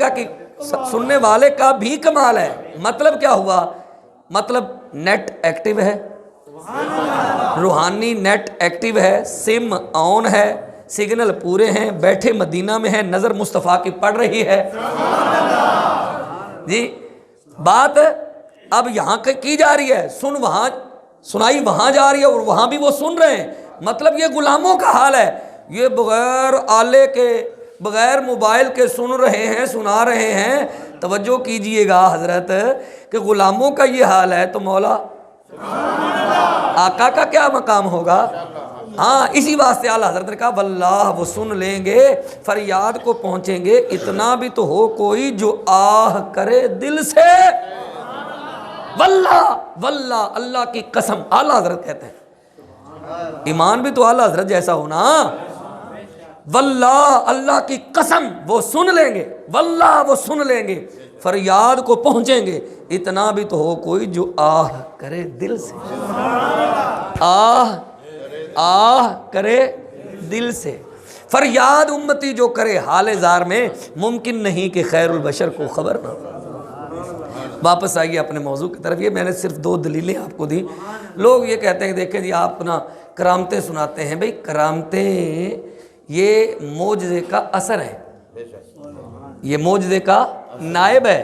کا بھی کمال ہے۔ مطلب کیا ہوا؟ مطلب نیٹ ایکٹیو ہے، روحانی نیٹ ایکٹیو ہے، سم آن ہے، سگنل پورے ہیں، بیٹھے مدینہ میں ہیں، نظر مصطفیٰ کی پڑ رہی ہے جی۔ بات اب یہاں کی جا رہی ہے، سنائی وہاں جا رہی ہے، اور وہاں بھی وہ سن رہے ہیں۔ مطلب یہ غلاموں کا حال ہے، یہ بغیر آلے کے بغیر موبائل کے سن رہے ہیں، سنا رہے ہیں۔ توجہ کیجئے گا حضرت کہ غلاموں کا یہ حال ہے تو مولا آقا کا کیا مقام ہوگا؟ ہاں، اسی واسطے اعلیٰ حضرت نے کہا واللہ وہ سن لیں گے، فریاد کو پہنچیں گے، اتنا بھی تو ہو کوئی جو آہ کرے دل سے، واللہ اللہ کی قسم، اعلیٰ حضرت کہتے ہیں۔ ایمان بھی تو اعلیٰ حضرت جیسا ہونا، واللہ اللہ کی قسم وہ سن لیں گے، واللہ وہ سن لیں گے، فریاد کو پہنچیں گے، اتنا بھی تو ہو کوئی جو آہ کرے دل سے، آہ کرے دل سے۔ فریاد امتی جو کرے حال زار میں، ممکن نہیں کہ خیر البشر کو خبر نہ ہو۔ واپس آئیے اپنے موضوع کی طرف۔ یہ میں نے صرف 2 دلیلیں آپ کو دی۔ لوگ یہ کہتے ہیں دیکھیں جی آپ اپنا کرامتیں سناتے ہیں، بھئی کرامتیں یہ معجزے کا اثر ہے، یہ معجزے کا نائب ہے۔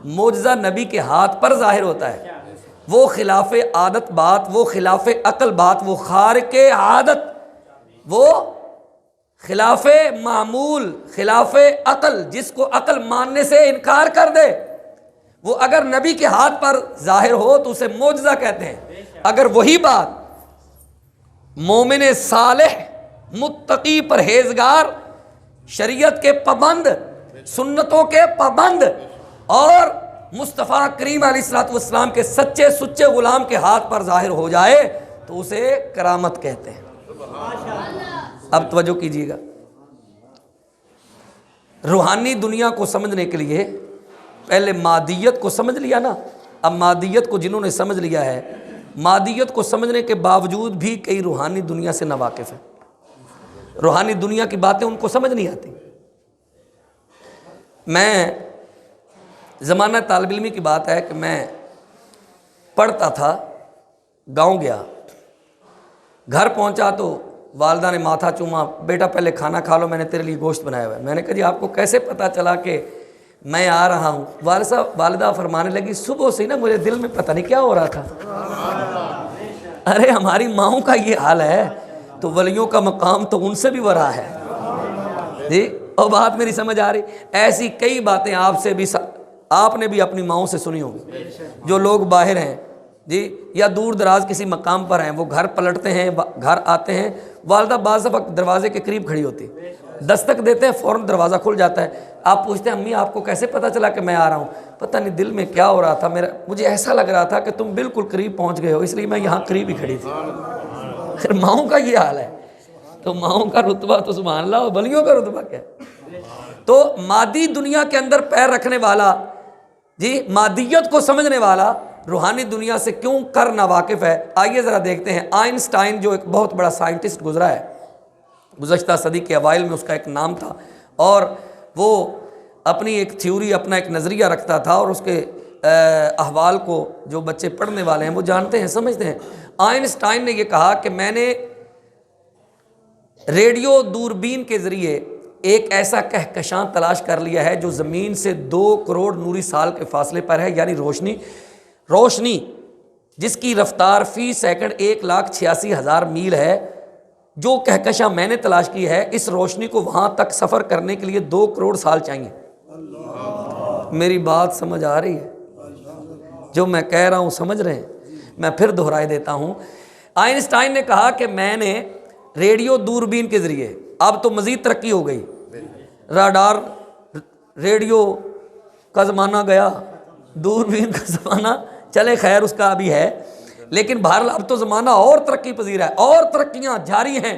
معجزہ نبی کے ہاتھ پر ظاہر ہوتا ہے، وہ خلاف عادت بات، وہ خلاف عقل بات، وہ خارق عادت، وہ خلاف معمول، خلاف عقل، جس کو عقل ماننے سے انکار کر دے، وہ اگر نبی کے ہاتھ پر ظاہر ہو تو اسے معجزہ کہتے ہیں۔ اگر وہی بات مومن صالح، متقی، پرہیزگار، شریعت کے پابند، سنتوں کے پابند اور مصطفیٰ کریم علیہ الصلوۃ والسلام کے سچے سچے غلام کے ہاتھ پر ظاہر ہو جائے تو اسے کرامت کہتے ہیں۔ اب توجہ کیجیے گا، روحانی دنیا کو سمجھنے کے لیے پہلے مادیت کو سمجھ لیا نا، اب مادیت کو جنہوں نے سمجھ لیا ہے، مادیت کو سمجھنے کے باوجود بھی کئی روحانی دنیا سے ناواقف ہیں، روحانی دنیا کی باتیں ان کو سمجھ نہیں آتی۔ میں زمانہ طالب علمی کی بات ہے کہ میں پڑھتا تھا، گاؤں گیا، گھر پہنچا تو والدہ نے ماتھا چوما، بیٹا پہلے کھانا کھا لو، میں نے تیرے لیے گوشت بنایا ہوا ہے۔ میں نے کہا جی آپ کو کیسے پتہ چلا کہ میں آ رہا ہوں؟ والدہ فرمانے لگی صبح سے نا مجھے دل میں پتہ نہیں کیا ہو رہا تھا۔ ارے ہماری ماؤں کا یہ حال ہے تو ولیوں کا مقام تو ان سے بھی ورا ہے جی۔ اور بات میری سمجھ آ رہی؟ ایسی کئی باتیں آپ نے بھی اپنی ماؤں سے سنی ہوگی۔ جو لوگ باہر ہیں جی یا دور دراز کسی مقام پر ہیں، وہ گھر پلٹتے ہیں، گھر آتے ہیں، والدہ بعض وقت دروازے کے قریب کھڑی ہوتی، دستک دیتے ہیں، فوراً دروازہ کھل جاتا ہے۔ آپ پوچھتے ہیں امی آپ کو کیسے پتہ چلا کہ میں آ رہا ہوں؟ پتہ نہیں دل میں کیا ہو رہا تھا، مجھے ایسا لگ رہا تھا کہ تم بالکل قریب پہنچ گئے ہو، اس لیے میں یہاں قریب ہی کھڑی تھی۔ پھر ماؤں کا یہ حال ہے تو ماؤں کا رتبہ تو سبحان اللہ، اور ولیوں کا رتبہ کیا ہے؟ تو مادی دنیا کے اندر پیر رکھنے والا جی، مادیت کو سمجھنے والا روحانی دنیا سے کیوں کر ناواقف ہے؟ آئیے ذرا دیکھتے ہیں۔ آئنسٹائن جو ایک بہت بڑا سائنٹسٹ گزرا ہے گزشتہ صدی کے اوائل میں، اس کا ایک نام تھا، اور وہ اپنی ایک تھیوری، اپنا ایک نظریہ رکھتا تھا، اور اس کے احوال کو جو بچے پڑھنے والے ہیں وہ جانتے ہیں، سمجھتے ہیں۔ آئنسٹائن نے یہ کہا کہ میں نے ریڈیو دوربین کے ذریعے ایک ایسا کہکشاں تلاش کر لیا ہے جو زمین سے 2 کروڑ نوری سال کے فاصلے پر ہے، یعنی روشنی جس کی رفتار فی سیکنڈ 1,86,000 میل ہے۔ جو کہکشاں میں نے تلاش کی ہے، اس روشنی کو وہاں تک سفر کرنے کے لیے 2 کروڑ سال چاہیے۔ میری بات سمجھ آ رہی ہے؟ جو میں کہہ رہا ہوں سمجھ رہے ہیں؟ میں پھر دہرائے دیتا ہوں۔ آئنسٹائن نے کہا کہ میں نے ریڈیو دوربین کے ذریعے، اب تو مزید ترقی ہو گئی، راڈار، ریڈیو کا زمانہ گیا، دوربین کا زمانہ چلے، خیر اس کا ابھی ہے، لیکن بہرحال اب تو زمانہ اور ترقی پذیر ہے، اور ترقیاں جاری ہیں،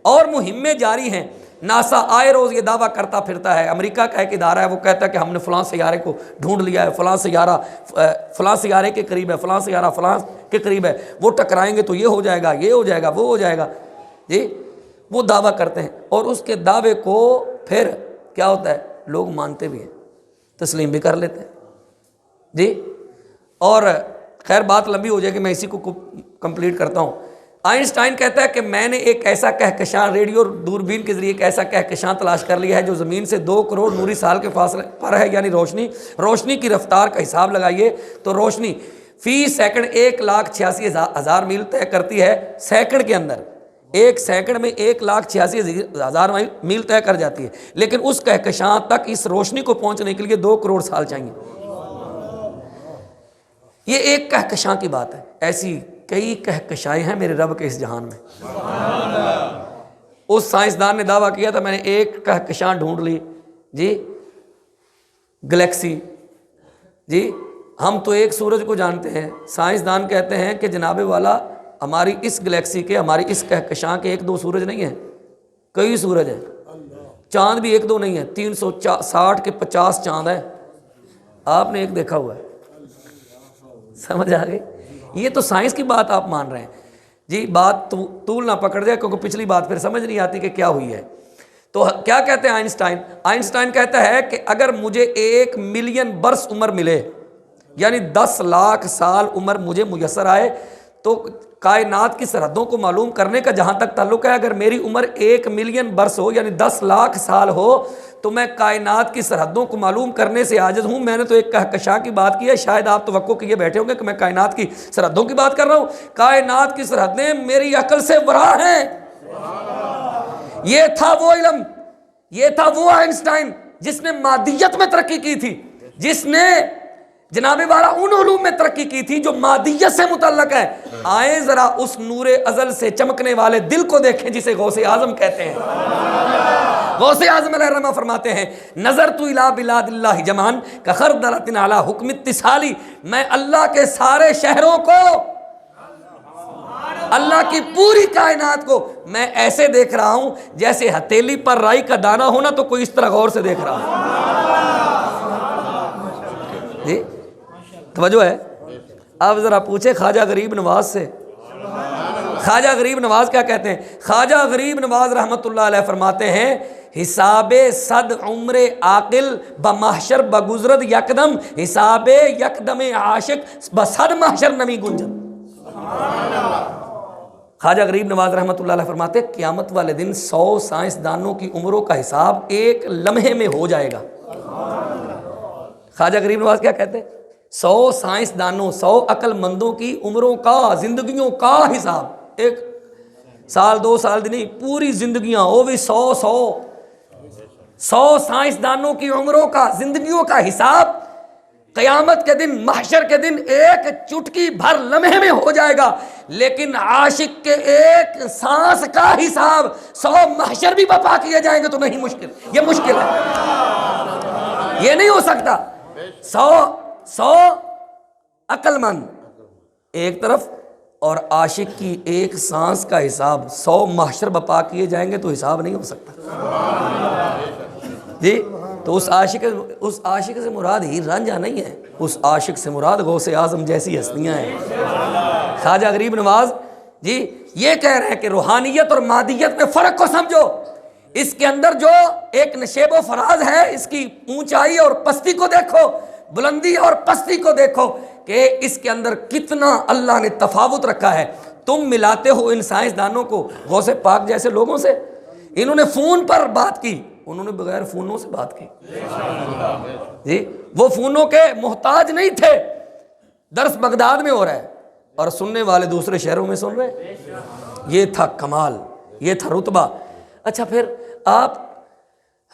اور مہمیں جاری ہیں۔ ناسا آئے روز یہ دعویٰ کرتا پھرتا ہے، امریکہ کا ایک ادارہ ہے، وہ کہتا ہے کہ ہم نے فلاں سیارے کو ڈھونڈ لیا ہے، فلاں سیارہ فلاں سیارے کے قریب ہے، فلاں سیارہ فلاں کے قریب ہے، وہ ٹکرائیں گے تو یہ ہو جائے گا، یہ ہو جائے گا، وہ ہو جائے گا جی۔ وہ دعویٰ کرتے ہیں، اور اس کے دعوے کو پھر کیا ہوتا ہے، لوگ مانتے بھی ہیں، تسلیم بھی کر لیتے ہیں جی۔ اور خیر بات لمبی ہو جائے گی، میں اسی کو کمپلیٹ کرتا ہوں۔ آئنسٹائن کہتا ہے کہ میں نے ایک ایسا کہکشاں، ریڈیو دوربین کے ذریعے ایک ایسا کہکشاں تلاش کر لیا ہے جو زمین سے 2 کروڑ نوری سال کے فاصلے پر ہے، یعنی روشنی کی رفتار کا حساب لگائیے تو روشنی فی سیکنڈ 1,86,000 میل طے کرتی ہے، سیکنڈ کے اندر، ایک سیکنڈ میں 1,86,000 میل طے کر جاتی ہے، لیکن اس کہکشاں تک اس روشنی کو پہنچنے کے لیے 2 کروڑ سال چاہیے۔ یہ ایک کہکشاں کی بات ہے، ایسی کئی کہکشائیں ہیں میرے رب کے اس جہان میں۔ اس سائنسدان نے دعویٰ کیا تھا میں نے ایک کہکشاں ڈھونڈ لی جی، گلیکسی جی۔ ہم تو ایک سورج کو جانتے ہیں، سائنسدان کہتے ہیں کہ جناب والا ہماری اس گلیکسی کے، ہماری اس کہکشاں کے 1-2 سورج نہیں ہیں، کئی سورج ہیں، چاند بھی 1-2 نہیں ہیں، 360 کے 50 چاند ہیں۔ آپ نے ایک دیکھا ہوا ہے، سمجھ آ گئی؟ یہ تو سائنس کی بات آپ مان رہے ہیں جی۔ بات طول نہ پکڑ جائے کیونکہ پچھلی بات پھر سمجھ نہیں آتی کہ کیا ہوئی ہے۔ تو کیا کہتے ہیں آئنسٹائن کہتا ہے کہ اگر مجھے 1 ملین برس عمر ملے، یعنی 10 لاکھ سال عمر مجھے میسر آئے، تو کائنات کی سرحدوں کو معلوم کرنے کا جہاں تک تعلق ہے، اگر میری عمر 1 ملین برس ہو یعنی 10 لاکھ سال ہو تو میں کائنات کی سرحدوں کو معلوم کرنے سے عاجز ہوں۔ میں نے تو ایک کہکشاں کی بات کی ہے، شاید آپ توقع کیے بیٹھے ہوں گے کہ میں کائنات کی سرحدوں کی بات کر رہا ہوں۔ کائنات کی سرحدیں میری عقل سے ورا ہیں۔ یہ تھا وہ علم، یہ تھا وہ آئنسٹائن جس نے مادیت میں ترقی کی تھی، جس نے جناب والا ان علوم میں ترقی کی تھی جو مادیت سے متعلق ہے۔ آئیں ذرا اس نور ازل سے چمکنے والے دل کو دیکھیں جسے غوث اعظم کہتے ہیں۔ غوث اعظم علیہ الرحمہ فرماتے ہیں نظرت الی بلاد اللہ جمان کخردلۃ علی حکم اتصالی، میں اللہ کے سارے شہروں کو، اللہ کی پوری کائنات کو میں ایسے دیکھ رہا ہوں جیسے ہتھیلی پر رائی کا دانہ ہونا، تو کوئی اس طرح غور سے دیکھ رہا ہوں۔ توجہ ہے؟ اب ذرا پوچھے خواجہ غریب نواز سے، خواجہ غریب نواز کیا کہتے ہیں؟ خواجہ غریب نواز رحمۃ اللہ علیہ فرماتے ہیں حساب صد عمر عاقل بمحشر بگزرد یکدم، حساب یکدم عاشق بصد محشر نمی گنجد۔ خواجہ غریب نواز رحمۃ اللہ علیہ فرماتے ہیں قیامت والے دن 100 سائنسدانوں کی عمروں کا حساب ایک لمحے میں ہو جائے گا۔ خواجہ غریب نواز کیا کہتے ہیں؟ 100 سائنسدانوں، 100 عقل مندوں کی عمروں کا، زندگیوں کا حساب، ایک سال 2 سال نہیں، پوری زندگیاں، وہ بھی 100 سائنسدانوں کی عمروں کا، زندگیوں کا حساب قیامت کے دن، محشر کے دن ایک چٹکی بھر لمحے میں ہو جائے گا، لیکن عاشق کے ایک سانس کا حساب 100 محشر بھی بپا کیے جائیں گے تو نہیں، مشکل، یہ مشکل ہے، یہ نہیں ہو سکتا۔ 100 عقل مند ایک طرف اور عاشق کی ایک سانس کا حساب 100 محشر بپا کیے جائیں گے تو حساب نہیں ہو سکتا جی۔ تو اس عاشق سے مراد ہی رانجھا نہیں ہے، اس عاشق سے مراد غوث اعظم جیسی ہستیاں ہیں۔ خواجہ غریب نواز جی یہ کہہ رہے ہیں کہ روحانیت اور مادیت میں فرق کو سمجھو، اس کے اندر جو ایک نشیب و فراز ہے، اس کی اونچائی اور پستی کو دیکھو، بلندی اور پستی کو دیکھو کہ اس کے اندر کتنا اللہ نے تفاوت رکھا ہے۔ تم ملاتے ہو ان سائنسدانوں کو غوث پاک جیسے لوگوں سے، انہوں نے فون پر بات کی، انہوں نے بغیر فونوں سے بات کی جی، وہ فونوں کے محتاج نہیں تھے۔ درس بغداد میں ہو رہا ہے اور سننے والے دوسرے شہروں میں سن رہے ہیں، یہ تھا کمال، یہ تھا رتبہ۔ اچھا پھر آپ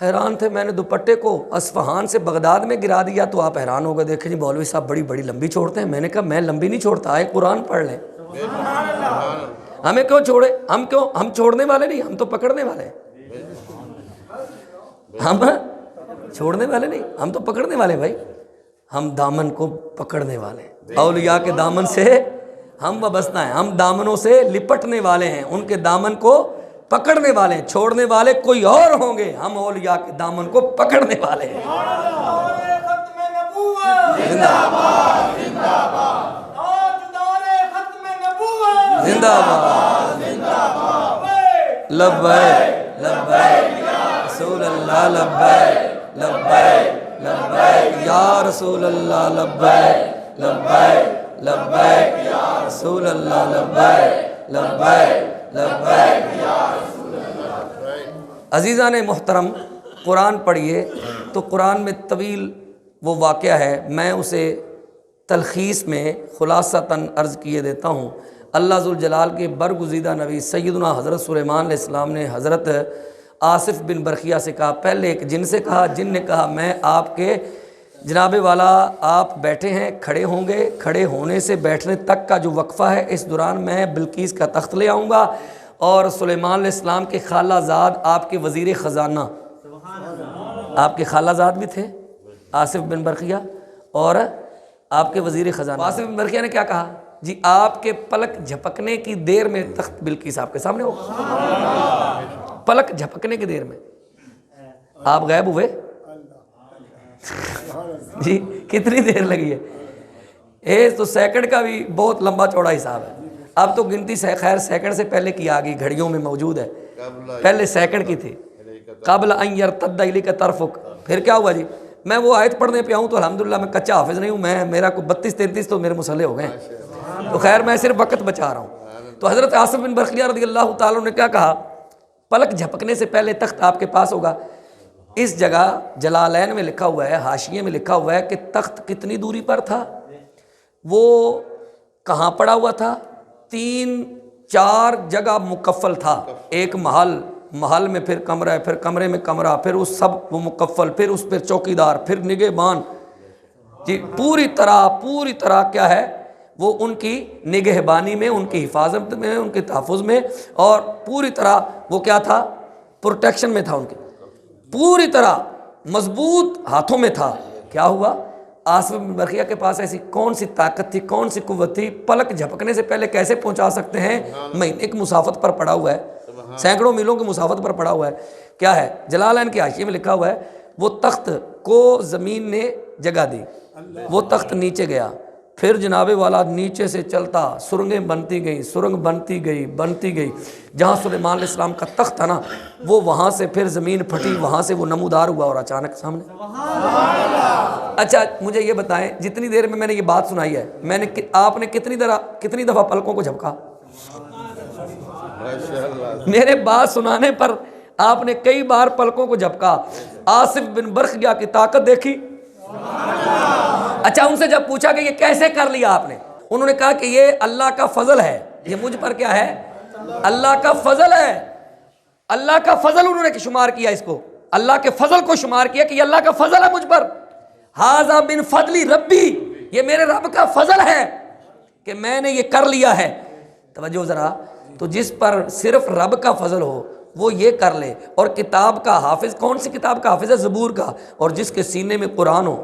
حیران تھے، میں نے دوپٹے کو اصفہان سے بغداد میں گرا دیا تو آپ حیران ہو گئے، دیکھیں جی مولوی صاحب بڑی بڑی لمبی چھوڑتے ہیں۔ میں نے کہا میں لمبی نہیں چھوڑتا، آئے قرآن پڑھ لیں، ہمیں کیوں چھوڑے، ہم چھوڑنے والے نہیں، ہم تو پکڑنے والے ہیں، ہم چھوڑنے والے نہیں، ہم تو پکڑنے والے بھائی، ہم دامن کو پکڑنے والے ہیں، اولیاء کے دامن سے ہم وابستہ ہیں، ہم دامنوں سے لپٹنے والے ہیں، ان کے دامن کو پکڑنے والے ہیں، چھوڑنے والے کوئی اور ہوں گے، ہم اولیاء کے دامن کو پکڑنے والے ہیں۔ زندہ باد، لبیک لبیک رسول اللہ، لبیک لبیک لبیک یا رسول اللہ، لبیک لبیک لبیک یا رسول اللہ، لبیک لبیک لبیک یا رسول اللہ۔ عزیزان محترم، قرآن پڑھیے تو قرآن میں طویل وہ واقعہ ہے، میں اسے تلخیص میں خلاصتاً عرض کیے دیتا ہوں۔ اللہ ذوالجلال کے برگزیدہ نبی سیدنا حضرت سلیمان علیہ السلام نے حضرت آصف بن برخیہ سے کہا، پہلے ایک جن سے کہا، جن نے کہا میں آپ کے جناب والا آپ بیٹھے ہیں، کھڑے ہوں گے، کھڑے ہونے سے بیٹھنے تک کا جو وقفہ ہے اس دوران میں بلقیس کا تخت لے آؤں گا، اور سلیمان علیہ السلام کے خالہ زاد آپ کے وزیر خزانہ، آپ کے خالہ زاد بھی تھے آصف بن برخیہ اور آپ کے وزیر خزانہ۔ آصف بن برخیہ نے کیا کہا جی، آپ کے پلک جھپکنے کی دیر میں تخت بلقیس آپ کے سامنے ہوگا، پلک جھپکنے کی دیر میں آپ غائب ہوئے جی، کتنی دیر لگی ہے، تو سیکنڈ کا بھی بہت لمبا چوڑا حساب ہے، اب تو گنتی سے خیر سیکنڈ سے پہلے کی آگئی، گھڑیوں میں موجود ہے، پہلے سیکنڈ کی تھی، قبل ان یرتد الیک طرفک۔ پھر کیا ہوا جی، میں وہ آیت پڑھنے پہ آؤں تو الحمدللہ میں کچا حافظ نہیں ہوں، میرا کو 32-33 تو میرے مسئلے ہو گئے ہیں، تو خیر میں صرف وقت بچا رہا ہوں۔ تو حضرت آصف بن برخیہ رضی اللہ تعالیٰ نے کیا کہا، پلک جھپکنے سے پہلے تخت آپ کے پاس ہوگا۔ اس جگہ جلالین میں لکھا ہوا ہے، حاشیے میں لکھا ہوا ہے کہ تخت کتنی دوری پر تھا، وہ کہاں پڑا ہوا تھا، 3-4 جگہ مکفل تھا، ایک محل میں پھر کمرہ ہے، پھر کمرے میں کمرہ، پھر اس سب وہ مکفل، پھر اس پہ چوکیدار، پھر نگہبان جی، پوری طرح کیا ہے وہ ان کی نگہبانی میں، ان کی حفاظت میں، ان کے تحفظ میں، اور پوری طرح وہ کیا تھا، پروٹیکشن میں تھا، ان کی پوری طرح مضبوط ہاتھوں میں تھا۔ کیا ہوا، آصف بن برخیہ کے پاس ایسی کون سی طاقت تھی، کون سی قوت تھی، پلک جھپکنے سے پہلے کیسے پہنچا سکتے ہیں، مہینے کی مسافت پر پڑا ہوا ہے، سینکڑوں میلوں کی مسافت پر پڑا ہوا ہے۔ کیا ہے، جلالین کی حاشیے میں لکھا ہوا ہے، وہ تخت کو زمین نے جگہ دی، وہ تخت نیچے گیا، پھر جناب والا نیچے سے چلتا سرنگیں بنتی گئی، سرنگ بنتی گئی، جہاں سلیمان علیہ السلام کا تخت تھا نا وہ وہاں سے پھر زمین پھٹی، وہاں سے وہ نمودار ہوا اور اچانک سامنے۔ اچھا مجھے یہ بتائیں، جتنی دیر میں نے یہ بات سنائی ہے آپ نے کتنی دفعہ پلکوں کو جھپکا؟ میرے بات سنانے پر آپ نے کئی بار پلکوں کو جھپکا۔ آصف بن برخیا کی طاقت دیکھی؟ اچھا ان سے جب پوچھا کہ یہ کیسے کر لیا آپ نے، انہوں نے کہا کہ یہ اللہ کا فضل ہے، یہ مجھ پر کیا ہے؟ اللہ کا فضل ہے۔ اللہ کا فضل انہوں نے شمار کیا اس کو، اللہ کے فضل کو شمار کیا کہ یہ اللہ کا فضل ہے مجھ پر۔ ھذا من فضل ربی، یہ میرے رب کا فضل ہے کہ میں نے یہ کر لیا ہے۔ توجہ ذرا، تو جس پر صرف رب کا فضل ہو وہ یہ کر لے، اور کتاب کا حافظ، کون سی کتاب کا حافظ ہے؟ زبور کا، اور جس کے سینے میں قرآن ہو،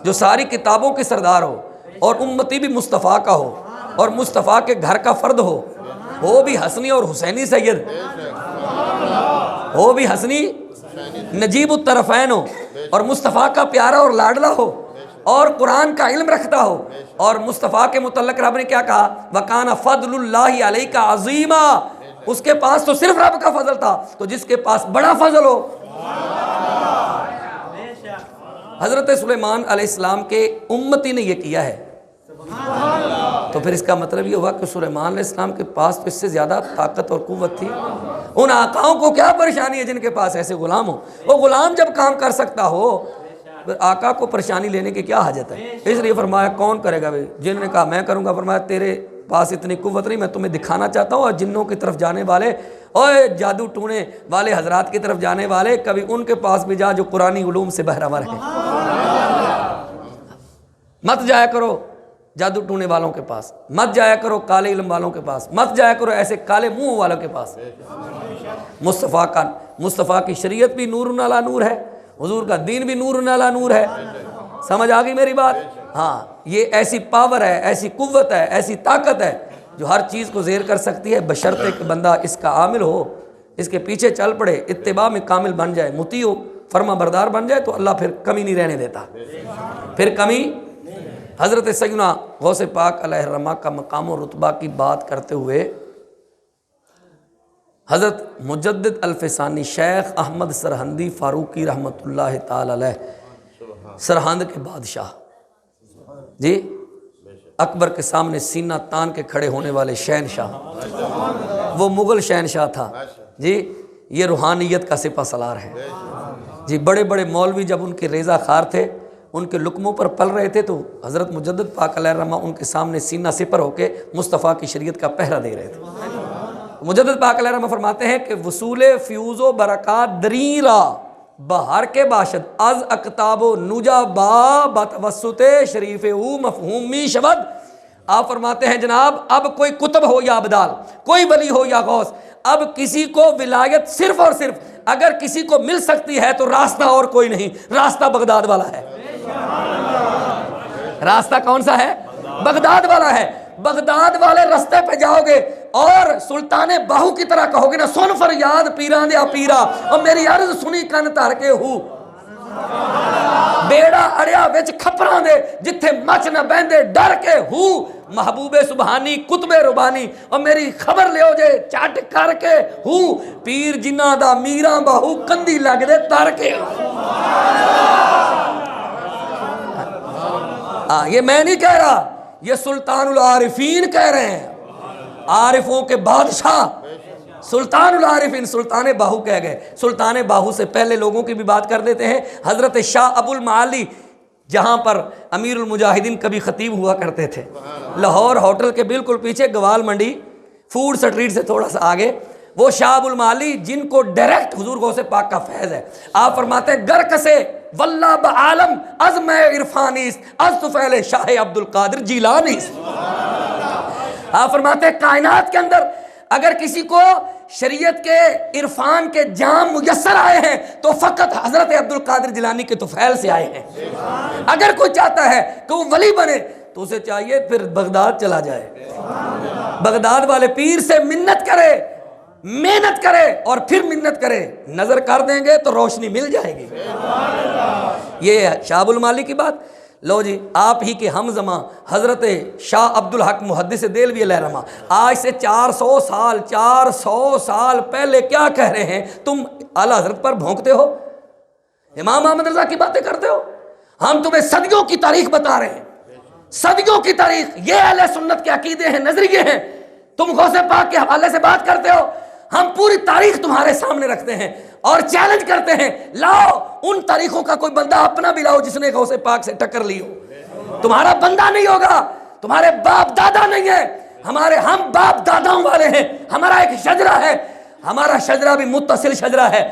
جو ساری کتابوں کے سردار ہو، اور امتی بھی مصطفیٰ کا ہو، اور مصطفیٰ کے گھر کا فرد ہو بھی حسنی اور حسینی سید، ہو بھی حسنی نجیب الطرفین ہو، اور مصطفیٰ کا پیارا اور لاڈلا ہو، اور قرآن کا علم رکھتا ہو، اور مصطفیٰ کے متعلق رب نے کیا کہا؟ وَكَانَ فَضْلُ اللَّهِ عَلَيْكَ عَظِيمًا، اس کے پاس تو صرف رب کا فضل تھا، تو جس کے پاس بڑا فضل ہو۔ حضرت سلیمان علیہ السلام کے امتی نے یہ کیا ہے، تو پھر اس کا مطلب یہ ہوا کہ سلیمان علیہ السلام کے پاس تو اس سے زیادہ طاقت اور قوت تھی۔ ان آقاؤں کو کیا پریشانی ہے جن کے پاس ایسے غلام ہو؟ وہ غلام جب کام کر سکتا ہو، آقا کو پریشانی لینے کی کیا حاجت ہے؟ اس لیے فرمایا کون کرے گا؟ جن نے کہا میں کروں گا، فرمایا تیرے پاس اتنی قوت نہیں، میں تمہیں دکھانا چاہتا ہوں، اور جنوں کی طرف جانے والے اور جادو ٹونے والے حضرات کی طرف جانے والے، کبھی ان کے پاس بھی جا جو قرآنی علوم سے بہرور ہیں۔ مت جایا کرو جادو ٹونے والوں کے پاس، مت جایا کرو کالے علم والوں کے پاس، مت جایا کرو ایسے کالے منہ والوں کے پاس۔ مصطفیٰ کی شریعت بھی نور علی نور ہے، حضور کا دین بھی نور علی نور ہے۔ سمجھ آ گئی میری بات؟ ہاں، یہ ایسی پاور ہے، ایسی قوت ہے، ایسی طاقت ہے جو ہر چیز کو زیر کر سکتی ہے، بشرطے کہ بندہ اس کا عامل ہو، اس کے پیچھے چل پڑے، اتباع میں کامل بن جائے، مطیع ہو، فرما بردار بن جائے، تو اللہ پھر کمی نہیں رہنے دیتا، پھر کمی۔ حضرت سیدنا غوث پاک علیہ الرحمہ کا مقام و رتبہ کی بات کرتے ہوئے حضرت مجدد الفسانی شیخ احمد سرہندی فاروقی رحمۃ اللہ تعالی علیہ، سرہند کے بادشاہ جی، اکبر کے سامنے سینہ تان کے کھڑے ہونے والے شہنشاہ، وہ مغل شہنشاہ تھا جی، یہ روحانیت کا سپہ سالار ہے جی۔ بڑے بڑے مولوی جب ان کے ریزہ خار تھے، ان کے لقموں پر پل رہے تھے، تو حضرت مجدد پاک علیہ الرحمہ ان کے سامنے سینہ سپر ہو کے مصطفیٰ کی شریعت کا پہرا دے رہے تھے۔ مجدد پاک علیہ الرحمہ فرماتے ہیں کہ وصول فیوز و برکات دریرا بہار کے باشد از اکتاب و نجا با بتوسط شریف او مفہومی شبد۔ آپ فرماتے ہیں جناب اب کوئی کتب ہو یا ابدال، کوئی ولی ہو یا غوث، اب کسی کو ولایت صرف اور صرف اگر کسی کو مل سکتی ہے تو راستہ اور کوئی نہیں، راستہ بغداد والا ہے۔ راستہ کون سا ہے؟ بغداد والا ہے۔ بغداد والے رستے پہ جاؤ گے اور سلطان باہو کی طرح کہو گے نا، سن فریاد پیران دیا پیرا، اور میری عرض سنی کن تار کے ہو، بیڑا اڑیا وچ کھپراں دے جتھے مچ نہ بہندے ڈر کے ہو، محبوب سبحانی کتب ربانی، اور میری خبر لیو جے چٹ کر کے ہو، پیر جنہ دا میراں باہو کندی لگ دے تر کے ہو۔ یہ میں نہیں کہہ رہا، یہ سلطان العارفین کہہ رہے ہیں، عارفوں کے بادشاہ سلطان العارفین، سلطان باہو کہہ گئے۔ سلطان باہو سے پہلے لوگوں کی بھی بات کر دیتے ہیں۔ حضرت شاہ ابو المعالی، جہاں پر امیر المجاہدین کبھی خطیب ہوا کرتے تھے، لاہور ہوٹل کے بالکل پیچھے گوال منڈی فوڈ سٹریٹ سے تھوڑا سا آگے، وہ شاہ ابو المعالی جن کو ڈائریکٹ حضور غوث پاک کا فیض ہے، آپ فرماتے ہیں گر کسے واللہ بعالم از میں عرفانیست از طفیل شاہ عبد القادر جیلانیست۔ آپ فرماتے ہیں کائنات کے اندر اگر کسی کو شریعت کے عرفان کے جام میسر آئے ہیں تو فقط حضرت عبد القادر جیلانی کے طفیل سے آئے ہیں۔ اگر کوئی چاہتا ہے کہ وہ ولی بنے تو اسے چاہیے پھر بغداد چلا جائے، بغداد والے پیر سے منت کرے، محنت کرے اور پھر منت کرے، نظر کر دیں گے تو روشنی مل جائے گی۔ یہ شاہ ابو المعالی کی بات۔ لو جی آپ ہی کے ہم زماں حضرت شاہ عبدالحق محدث دہلوی علیہ رحمہ آج سے 400 سال پہلے کیا کہہ رہے ہیں؟ تم اعلیٰ حضرت پر بھونکتے ہو، امام احمد رضا کی باتیں کرتے ہو۔ ہم تمہیں صدیوں کی تاریخ بتا رہے ہیں، صدیوں کی تاریخ، یہ اہل سنت کے عقیدے ہیں، نظریے ہیں۔ تم غوث پاک کے حوالے سے بات کرتے ہو، ہم پوری تاریخ تمہارے سامنے رکھتے ہیں اور چیلنج کرتے ہیں، لاؤ ان تاریخوں کا کوئی بندہ اپنا بھی لاؤ جس نے غوث پاک سے ٹکر لی ہو۔ تمہارا بندہ نہیں ہوگا، تمہارے باپ دادا نہیں ہے، ہم باپ داداؤں والے ہیں۔ ہمارا ایک شجرہ ہے، ہمارا شجرہ بھی متصل شجرہ ہے،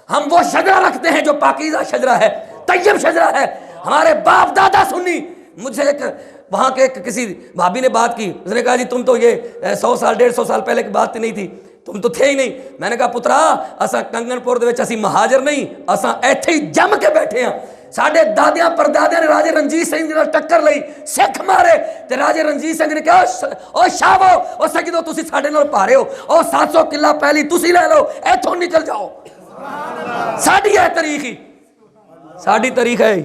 ہم وہ شجرہ رکھتے ہیں جو پاکیزہ شجرہ ہے، طیب شجرہ ہے۔ ہمارے باپ دادا سنی۔ مجھے ایک وہاں کے کسی بھابی نے بات کی، اس نے کہا جی تم تو یہ 100 سال 150 سال پہلے کی بات نہیں تھی، تم تو تھے ہی نہیں۔ میں نے کہا پترا اساں کنگن پور دے وچ اسی مہاجر نہیں، اساں ایتھے ہی جم کے بیٹھے ہیں۔ ساڈے دادیاں پردادیاں نے راجے رنجیت سنگھ نال ٹکر لئی، سکھ مارے تے راجے رنجیت سنگھ نے کہا او شاہو او سجدو تسی ساڈے نال پارے ہو، او 700 کلا پہلی تسی لے لو، ایتھوں نکل جاؤ۔ ساڈی ہے تاریخ ہی، ساڈی تاریخ ہے۔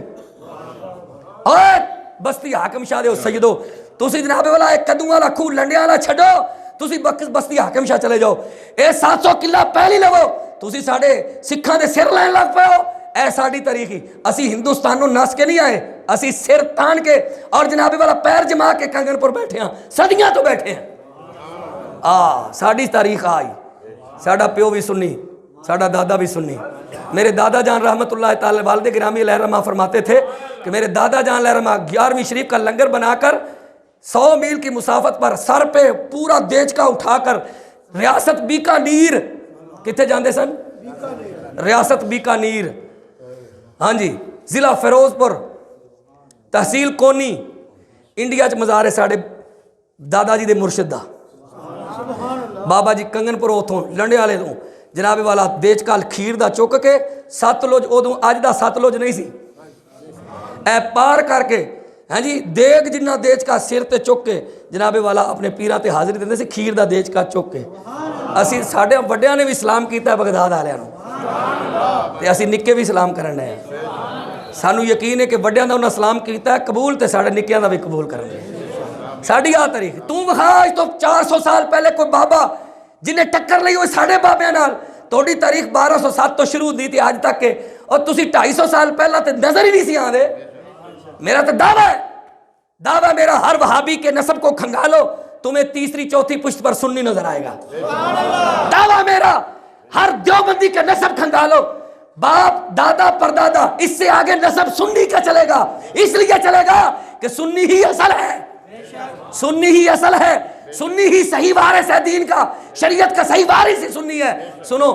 اوے بستی حاکم شاہ دے سجدو تسی جناب والا ایک کدوں والا کھو لنڈیاں والا چھڈو، تسی بستی حاکم شاہ چلے جاؤ، اے 700 کلا پہلی لو، تسی ساڈے سکھاں دے سر لین لگ پئے ہو۔ اے ساڈی تاریخ ہی، اسی ہندوستانوں نس کے نہیں آئے، اسی سر تان کے اور جناب والا پیر جما کے کنگن پر بیٹھے ہیں، صدیاں تو بیٹھے ہیں۔ ساڈی تاریخ آئی، ساڈا پیو بھی سنی، ساڈا دادا بھی سنی۔ میرے دادا جان رحمت اللہ تعالی والد گرامی علیہ رحمہ فرماتے تھے کہ میرے دادا جان علیہ رحمہ 11ویں شریف کا لنگر بنا کر 100 میل کی مسافت پر سر پہ پورا دیج کا اٹھا کر ریاست بیکانیر، کتنے جاندے سن؟ ریاست بیکانیر، ہاں جی، ضلع فیروز پور، تحصیل کونی، انڈیا چ مزار ہے ساڑھے دادا جی دے مرشد دا، بابا جی کنگن پور اتوں لنڈے والے تو جناب والا دیج کال کھیر دا چک کے ستلج ادوں اج دا ستلج نہیں سی، اے پار کر کے ہاں جی دیگ جنہ دیج کا سر تے چک کے جناب والا اپنے پیراں تے حاضری دیندے سی، کھیر دا دیج کا چک کے۔ اسی ساڈے وڈیاں نے بھی سلام کیتا ہے بغداد والےاں نوں تے اسی نکے بھی سلام کرن دے ہیں۔ سانو یقین ہے کہ وڈیاں دا انہاں سلام کیتا ہے قبول تے ساڈے نکیاں دا بھی قبول کرن دے۔ ساڈی آ تاریخ تو وکھا اج تو 400 سال پہلے کوئی بابا جنہیں ٹکر لئی ہوئے ساڑھے بابیاں نال، توڑی تاریخ 1207 تو شروع دی تھی آج تک کے، اور تسی 250 سال پہلا تے نظر ہی نہیں سی آندے۔ میرا تو دعویٰ ہے، دعویٰ میرا ہر وہابی کے نسب کو کھنگالو تمہیں تیسری چوتھی پشت پر سنی نظر آئے گا۔ دعویٰ میرا ہر دیوبندی کے نسب کھنگالو، باپ دادا پردادا، اس سے آگے نسب سنی کا چلے گا، اس لیے چلے گا کہ سنی ہی اصل ہے، سنی ہی اصل ہے، سنی ہی صحیح وارث ہے دین کا، شریعت کا صحیح وارث ہی سنی ہے۔ سنو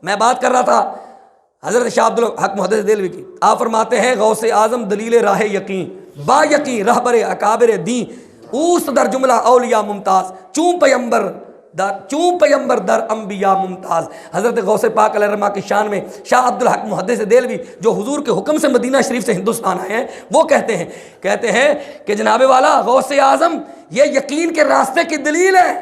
میں بات کر رہا تھا حضرت شاہ عبدالحق محدث دہلوی کی، آپ فرماتے ہیں غوث اعظم دلیل راہ یقین، با یقین رہبر اکابر دین، اوست در جملہ اولیاء ممتاز، چون پیمبر در انبیاء ممتاز۔ حضرت غوث پاک علیہ الرحمہ کی شان میں شاہ عبدالحق محدث دہلوی جو حضور کے حکم سے مدینہ شریف سے ہندوستان آئے ہیں، وہ کہتے ہیں کہ جناب والا غوث اعظم یہ یقین کے راستے کی دلیل ہے،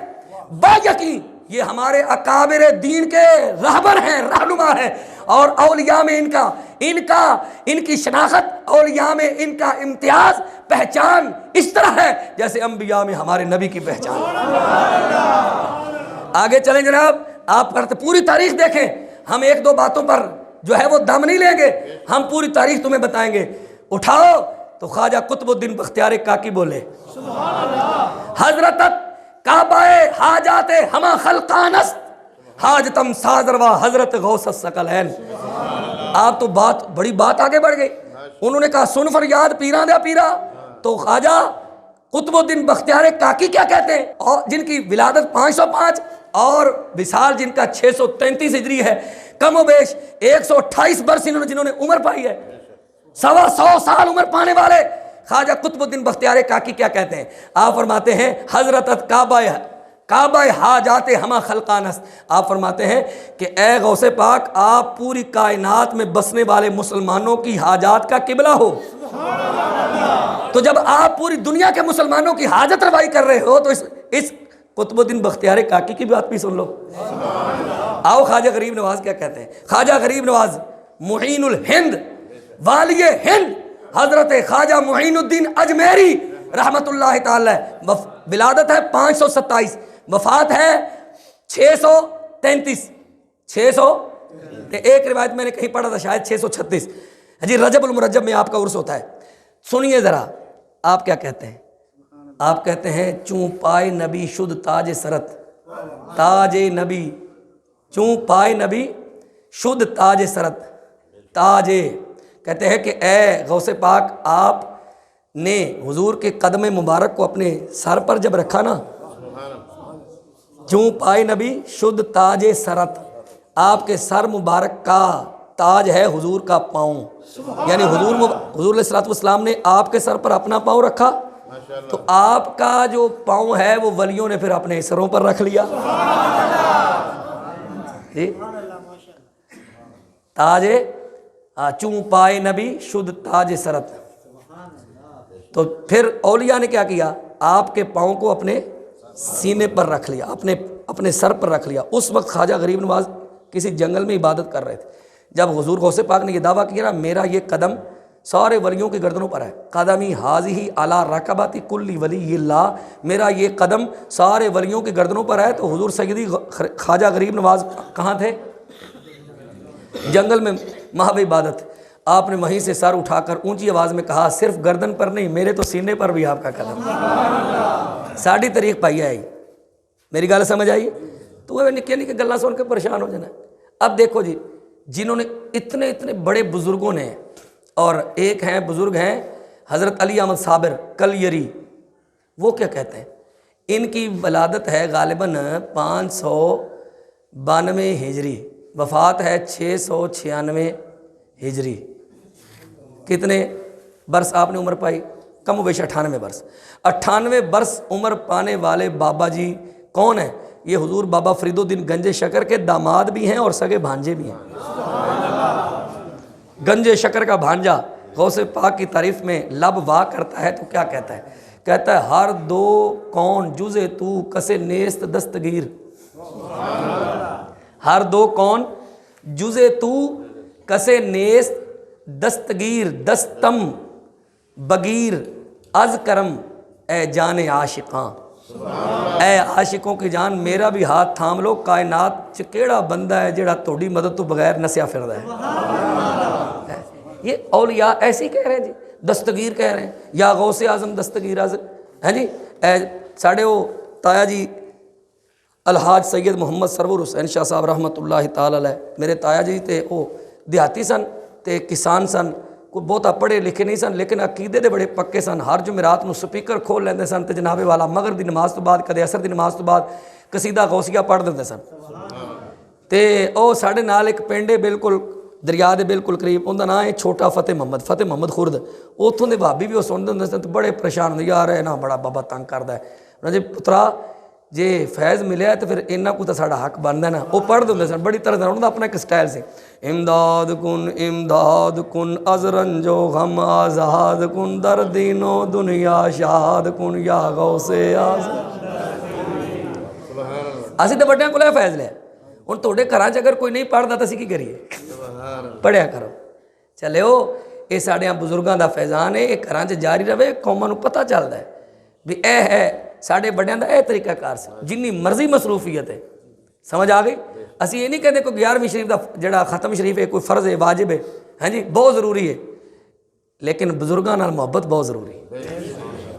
با یقین یہ ہمارے اکابر دین کے رہبر ہیں، رہنما ہیں، اور اولیاء میں ان کی شناخت، اولیاء میں ان کا امتیاز، پہچان اس طرح ہے جیسے انبیاء میں ہمارے نبی کی پہچان۔ آگے چلیں جناب، آپ کرتے پوری تاریخ دیکھیں، ہم ایک دو باتوں پر جو ہے وہ دم نہیں لیں گے، ہم پوری تاریخ تمہیں بتائیں گے۔ اٹھاؤ تو خواجہ قطب الدین بختیار کاکی بولے، حضرت کعبہ حاجات ہما خلقانست حاجتم سازروا حضرت غوث الثقلین۔ آپ تو بڑی بات آگے بڑھ گئی، انہوں نے کہا سن فریاد پیراں دیا پیرا، تو خواجہ قطب الدین بختیار کاکی کیا کہتے ہیں، اور جن کی ولادت 505 اور وصال جن کا 633 ہجری ہے، کم و بیش 128 برس جنہوں نے عمر پائی ہے، 125 سال عمر پانے والے خواجہ قطب الدین بختیار کاکی کیا کہتے ہیں، آپ فرماتے ہیں حضرت کعبہ حاجات ہما خلقانست، آپ فرماتے ہیں کہ اے غوث پاک آپ پوری کائنات میں بسنے والے مسلمانوں کی حاجات کا قبلہ ہو۔ تو جب آپ پوری دنیا کے مسلمانوں کی حاجت روائی کر رہے ہو تو اس قطب الدین بختیار کاکی کی بات بھی سن لو۔ آؤ خواجہ غریب نواز کیا کہتے ہیں، خواجہ غریب نواز معین الہند، والی ہند، حضرت خواجہ معین الدین اجمیری رحمت اللہ تعالی، ولادت ہے 527، وفات ہے 633، 600، ایک روایت میں نے کہیں پڑھا تھا شاید 636۔ جی رجب المرجب میں آپ کا عرس ہوتا ہے۔ سنیے ذرا آپ کیا کہتے ہیں، آپ کہتے ہیں چوں پائے نبی شد تاج سرت، تاج نبی، چوں پائے نبی شد تاج سرت، تاج، کہتے ہیں کہ اے غوث پاک آپ نے حضور کے قدم مبارک کو اپنے سر پر جب رکھا نا، چوں پائے نبی شد تاج سرت، آپ کے سر مبارک کا تاج ہے حضور کا پاؤں، یعنی حضور علیہ الصلوۃ والسلام نے آپ کے سر پر اپنا پاؤں رکھا تو آپ کا جو پاؤں ہے وہ ولیوں نے پھر اپنے سروں پر رکھ لیا۔ جی تاج، چوں پائے نبی شد تاج سرت، تو پھر اولیاء نے کیا کیا، آپ کے پاؤں کو اپنے سینے پر رکھ لیا، اپنے سر پر رکھ لیا۔ اس وقت خواجہ غریب نواز کسی جنگل میں عبادت کر رہے تھے، جب حضور غوث پاک نے یہ دعویٰ کیا نا میرا یہ قدم سارے ولیوں کی گردنوں پر ہے، قدمی حاضی علی رکباتی کلی ولی اللہ، میرا یہ قدم سارے ولیوں کی گردنوں پر ہے، تو حضور سیدی خواجہ غریب نواز کہاں تھے؟ جنگل میں محو عبادت۔ آپ نے وہیں سے سر اٹھا کر اونچی آواز میں کہا صرف گردن پر نہیں، میرے تو سینے پر بھی آپ کا قدم۔ ساڑھی طریق پائی ہے، میری گل سمجھ آئی؟ تو وہ نکے نکے گلاں سن کے پریشان ہو جانا۔ اب دیکھو جی، جنہوں نے اتنے بڑے بزرگوں نے، اور ایک ہیں بزرگ ہیں حضرت علی احمد صابر کلیری، وہ کیا کہتے ہیں، ان کی ولادت ہے غالباً 592 ہجری، وفات ہے 696 ہجری۔ کتنے برس آپ نے عمر پائی؟ کم و بیش 98 برس۔ 98 برس عمر پانے والے بابا جی کون ہیں؟ یہ حضور بابا فرید الدین گنج شکر کے داماد بھی ہیں اور سگے بھانجے بھی ہیں۔ گنج شکر کا بھانجا غوث پاک کی تعریف میں لب وا کرتا ہے تو کیا کہتا ہے؟ کہتا ہے ہر دو کون جزے تو کسے نیست دستگیر، ہر دو کون جزے تو کسے نیست دستگیر، دستم بگیر از کرم اے جان عاشقاں، اے عاشقوں کی جان میرا بھی ہاتھ تھام لو، کائنات چ کیڑا بندہ ہے جڑا توڑی مدد تو بغیر نسیا پھردا ہے۔ یہ اولیاء ایسے ہی کہہ رہے ہیں جی، دستگیر کہہ رہے ہیں، یا غوث اعظم دستگیر اعظم ہے جی۔ ساڑھے وہ تایا جی الحاج سید محمد سرور حسین شاہ صاحب رحمۃ اللہ تعالی علیہ، میرے تایا جی تے وہ دیہاتی سن تے کسان سن، کوئی بہتا پڑھے لکھے نہیں سن لیکن عقیدے دے بڑے پکے سن۔ ہر جمعرات نو سپیکر کھول لیندے سن تے جناب والا مغرب دی نماز تو بعد کدے عصر دی نماز تو بعد قصیدہ غوثیہ پڑھ دیندے سن۔ تے او ساڑھے نال ایک پنڈے بالکل دریا دے بالکل قریب، اوندا نام ہے چھوٹا فتح محمد خورد، اوتھوں دے بھابی بھی وہ سنتے ہوندے سن تے بڑے پریشان ہوندے، یار اے نا بڑا بابا تنگ کردا ہے۔ انہاں جی پترا جے فیض ملیا ہے تو پھر انہاں کو تو ساڑا حق بندا ہے نا۔ وہ پڑھ ہوندے سن بڑی طرح، انہاں دا اپنا ایک سٹائل سی، امداد کن از رنج و غم آزاد کن، در دین و دنیا شاد کن یا غوث اعظم۔ اسی تے بڑیاں کولے فیض لیا، ہن تہاڈے گھراں چ اگر کوئی نہیں پڑھدا تے اسی کی کریے؟ پڑھیا کرو چلو، یہ ساڈے بزرگاں دا فیضان ہے، یہ گھراں چ جاری رہے، قوماں نوں پتہ چلدا ہے بھی اے ہے ساڈے بڑیاں دا اے طریقہ کار سی، جنی مرضی مصروفیت ہے۔ سمجھ آ گئی؟ اسی یہ نہیں کہتے کوئی 11ویں شریف دا جڑا ختم شریف ہے کوئی فرض ہے واجب ہے، ہاں جی بہت ضروری ہے، لیکن بزرگاں نال محبت بہت ضروری ہے۔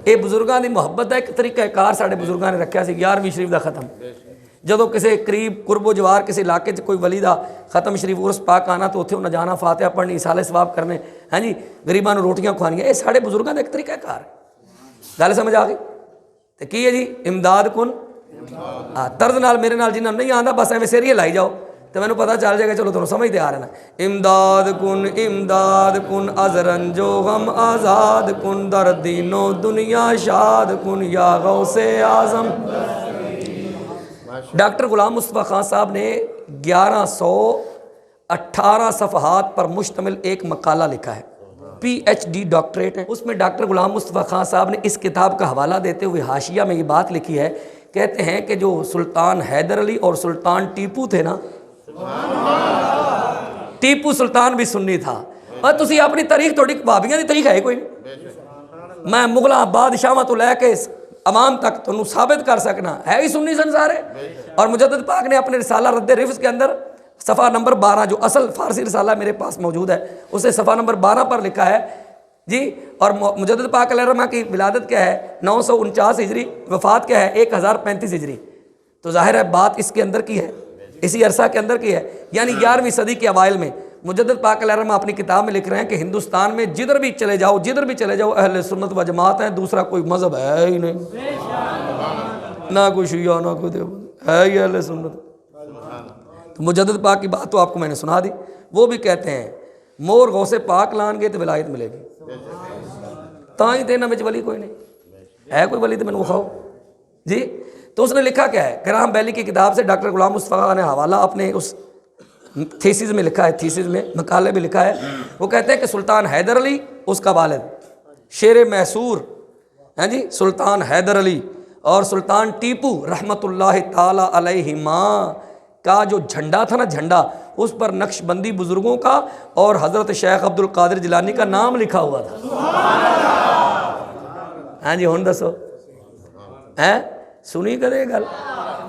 یہ بزرگاں دی محبت دا ایک طریقہ کار ساڈے بزرگاں نے رکھیا سی 11ویں شریف دا ختم۔ جدوں کسی قریب قرب و جوار کسی علاقے کوئی ولی دا ختم شریف عرس پاک آنا تو اتنے انہیں جانا، فاتحہ پڑھنی، اصالے ثواب کرنے، ہاں جی غریباں نوں روٹیاں کھوانیاں، یہ ساڈے بزرگاں دا ایک طریقہ کار ہے۔ گل سمجھ آ گئی؟ تو کی ہے جی امداد کن، طرز نال میرے نال جنہاں نہیں آندا بس ایویں سیریے لائی جاؤ تو مینوں پتہ چل جائے گا، چلو تمہیں سمجھتے آ رہے نا۔ امداد کن از رنج و غم آزاد کن، در دین و دنیا شاد کن یا غوث اعظم۔ ڈاکٹر غلام مصطفیٰ خان صاحب نے 1118 صفحات پر مشتمل ایک مقالہ لکھا ہے، PhD ڈاکٹریٹ ہے۔ اس میں ڈاکٹر غلام مصطفیٰ خان صاحب نے اس کتاب کا حوالہ دیتے ہوئے حاشیہ میں یہ بات لکھی ہے، کہتے ہیں کہ جو سلطان حیدر علی اور سلطان ٹیپو تھے نا، ٹیپو سلطان بھی سنی تھا اور تسی اپنی تاریخ تھوڑی بھابیاں دی تاریخ ہے کوئی نہیں. میں مغلاں بادشاہاں تو لے کے عوام تک تنوں ثابت کر سکنا ہے ہی سنی سن سارے. اور مجدد پاک نے اپنے رسالہ رد رفض کے اندر صفحہ نمبر 12 جو اصل فارسی رسالہ میرے پاس موجود ہے اسے صفحہ نمبر 12 پر لکھا ہے جی. اور مجدد پاک علیہ الرحمہ کی ولادت کیا ہے 949 ہجری, وفات کیا ہے 1035 ہجری. تو ظاہر ہے بات اس کے اندر کی ہے, اسی عرصہ کے اندر کی ہے, یعنی 11ویں صدی کے اوائل میں. مجدد پاک علیہ الرحمہ اپنی کتاب میں لکھ رہے ہیں کہ ہندوستان میں جدھر بھی چلے جاؤ اہل سنت و جماعت ہیں, دوسرا کوئی مذہب ہے ہی نہیں, نہ کوئی شیعہ نہ کوئی دیوبند, ہے ہی اہل سنت. تو مجدد پاک کی بات تو آپ کو میں نے سنا دی. وہ بھی کہتے ہیں مور غوث پاک لان گے تو ولایت ملے گی, تاں ہی دینا وچ ولی کوئی نہیں ہے, کوئی ولی تو میں نے کھاؤ جی. تو اس نے لکھا کیا ہے, گراہم بیلی کی کتاب سے ڈاکٹر غلام مصطفیٰ نے حوالہ اپنے اس تھیسز میں لکھا ہے, تھیسز میں مقالے میں لکھا ہے. وہ کہتے ہیں کہ سلطان حیدر علی اس کا والد, شیر میسور ہیں جی سلطان حیدر علی, اور سلطان ٹیپو رحمۃ اللہ تعالی علیہما کا جو جھنڈا تھا نا, جھنڈا اس پر نقش بندی بزرگوں کا اور حضرت شیخ عبد القادر جیلانی کا نام لکھا ہوا تھا. ہاں جی ہن دسو سنی کرے گل.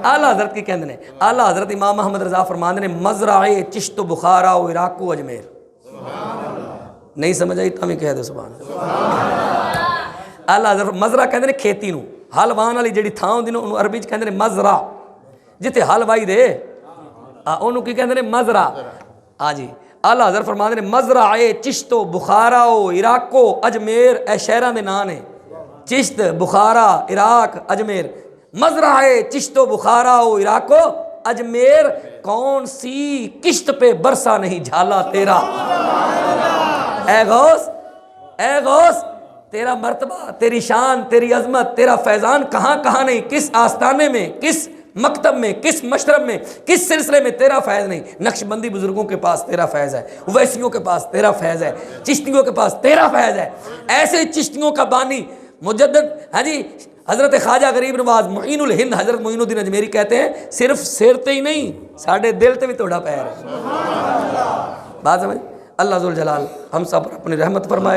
اعلیٰ حضرت کی کہندے نے, اعلیٰ حضرت امام محمد رضا فرماندے نے مزرعہ چشت و بخارا و عراق و اجمیر. نہیں سمجھ آئی تمہیں کہہ دے سبحان اللہ. اعلیٰ حضرت مزرعہ کہندے نے کھیتی نو, ہل وان والی جڑی تھاں ہوندی نو عربی چ کہندے نے مزرعہ, جتھے ہل وائی دے انہوں کی کہندے نے مزرعہ. ہاں جی اعلیٰ حضرت فرماندے نے مزرعہ چشت و بخارا و عراق و اجمیر, اے شہراں دے نام نے چشت بخارا عراق اجمیر. مزرعہ چشت و بخارا و عراق و اجمیر, کون سی کشت پہ برسا نہیں جھالا تیرا. اے غوث تیرا مرتبہ, تیری شان, تیری عظمت, تیرا فیضان کہاں کہاں نہیں, کس آستانے میں, کس مکتب میں, کس مشرب میں, کس سلسلے میں تیرا فیض نہیں. نقش بندی بزرگوں کے پاس تیرا فیض ہے, ویسیوں کے پاس تیرا فیض ہے, چشتیوں کے پاس تیرا فیض ہے. ایسے چشتیوں کا بانی مجدد ہاں جی حضرت خواجہ غریب نواز معین الہند حضرت معین الدین اجمیری کہتے ہیں صرف سر تے ہی نہیں ساڈے دل تے بھی توڑا پیر ہے. بات سمجھ. اللہ ذوالجلال ہم سب پر اپنی رحمت فرمائے.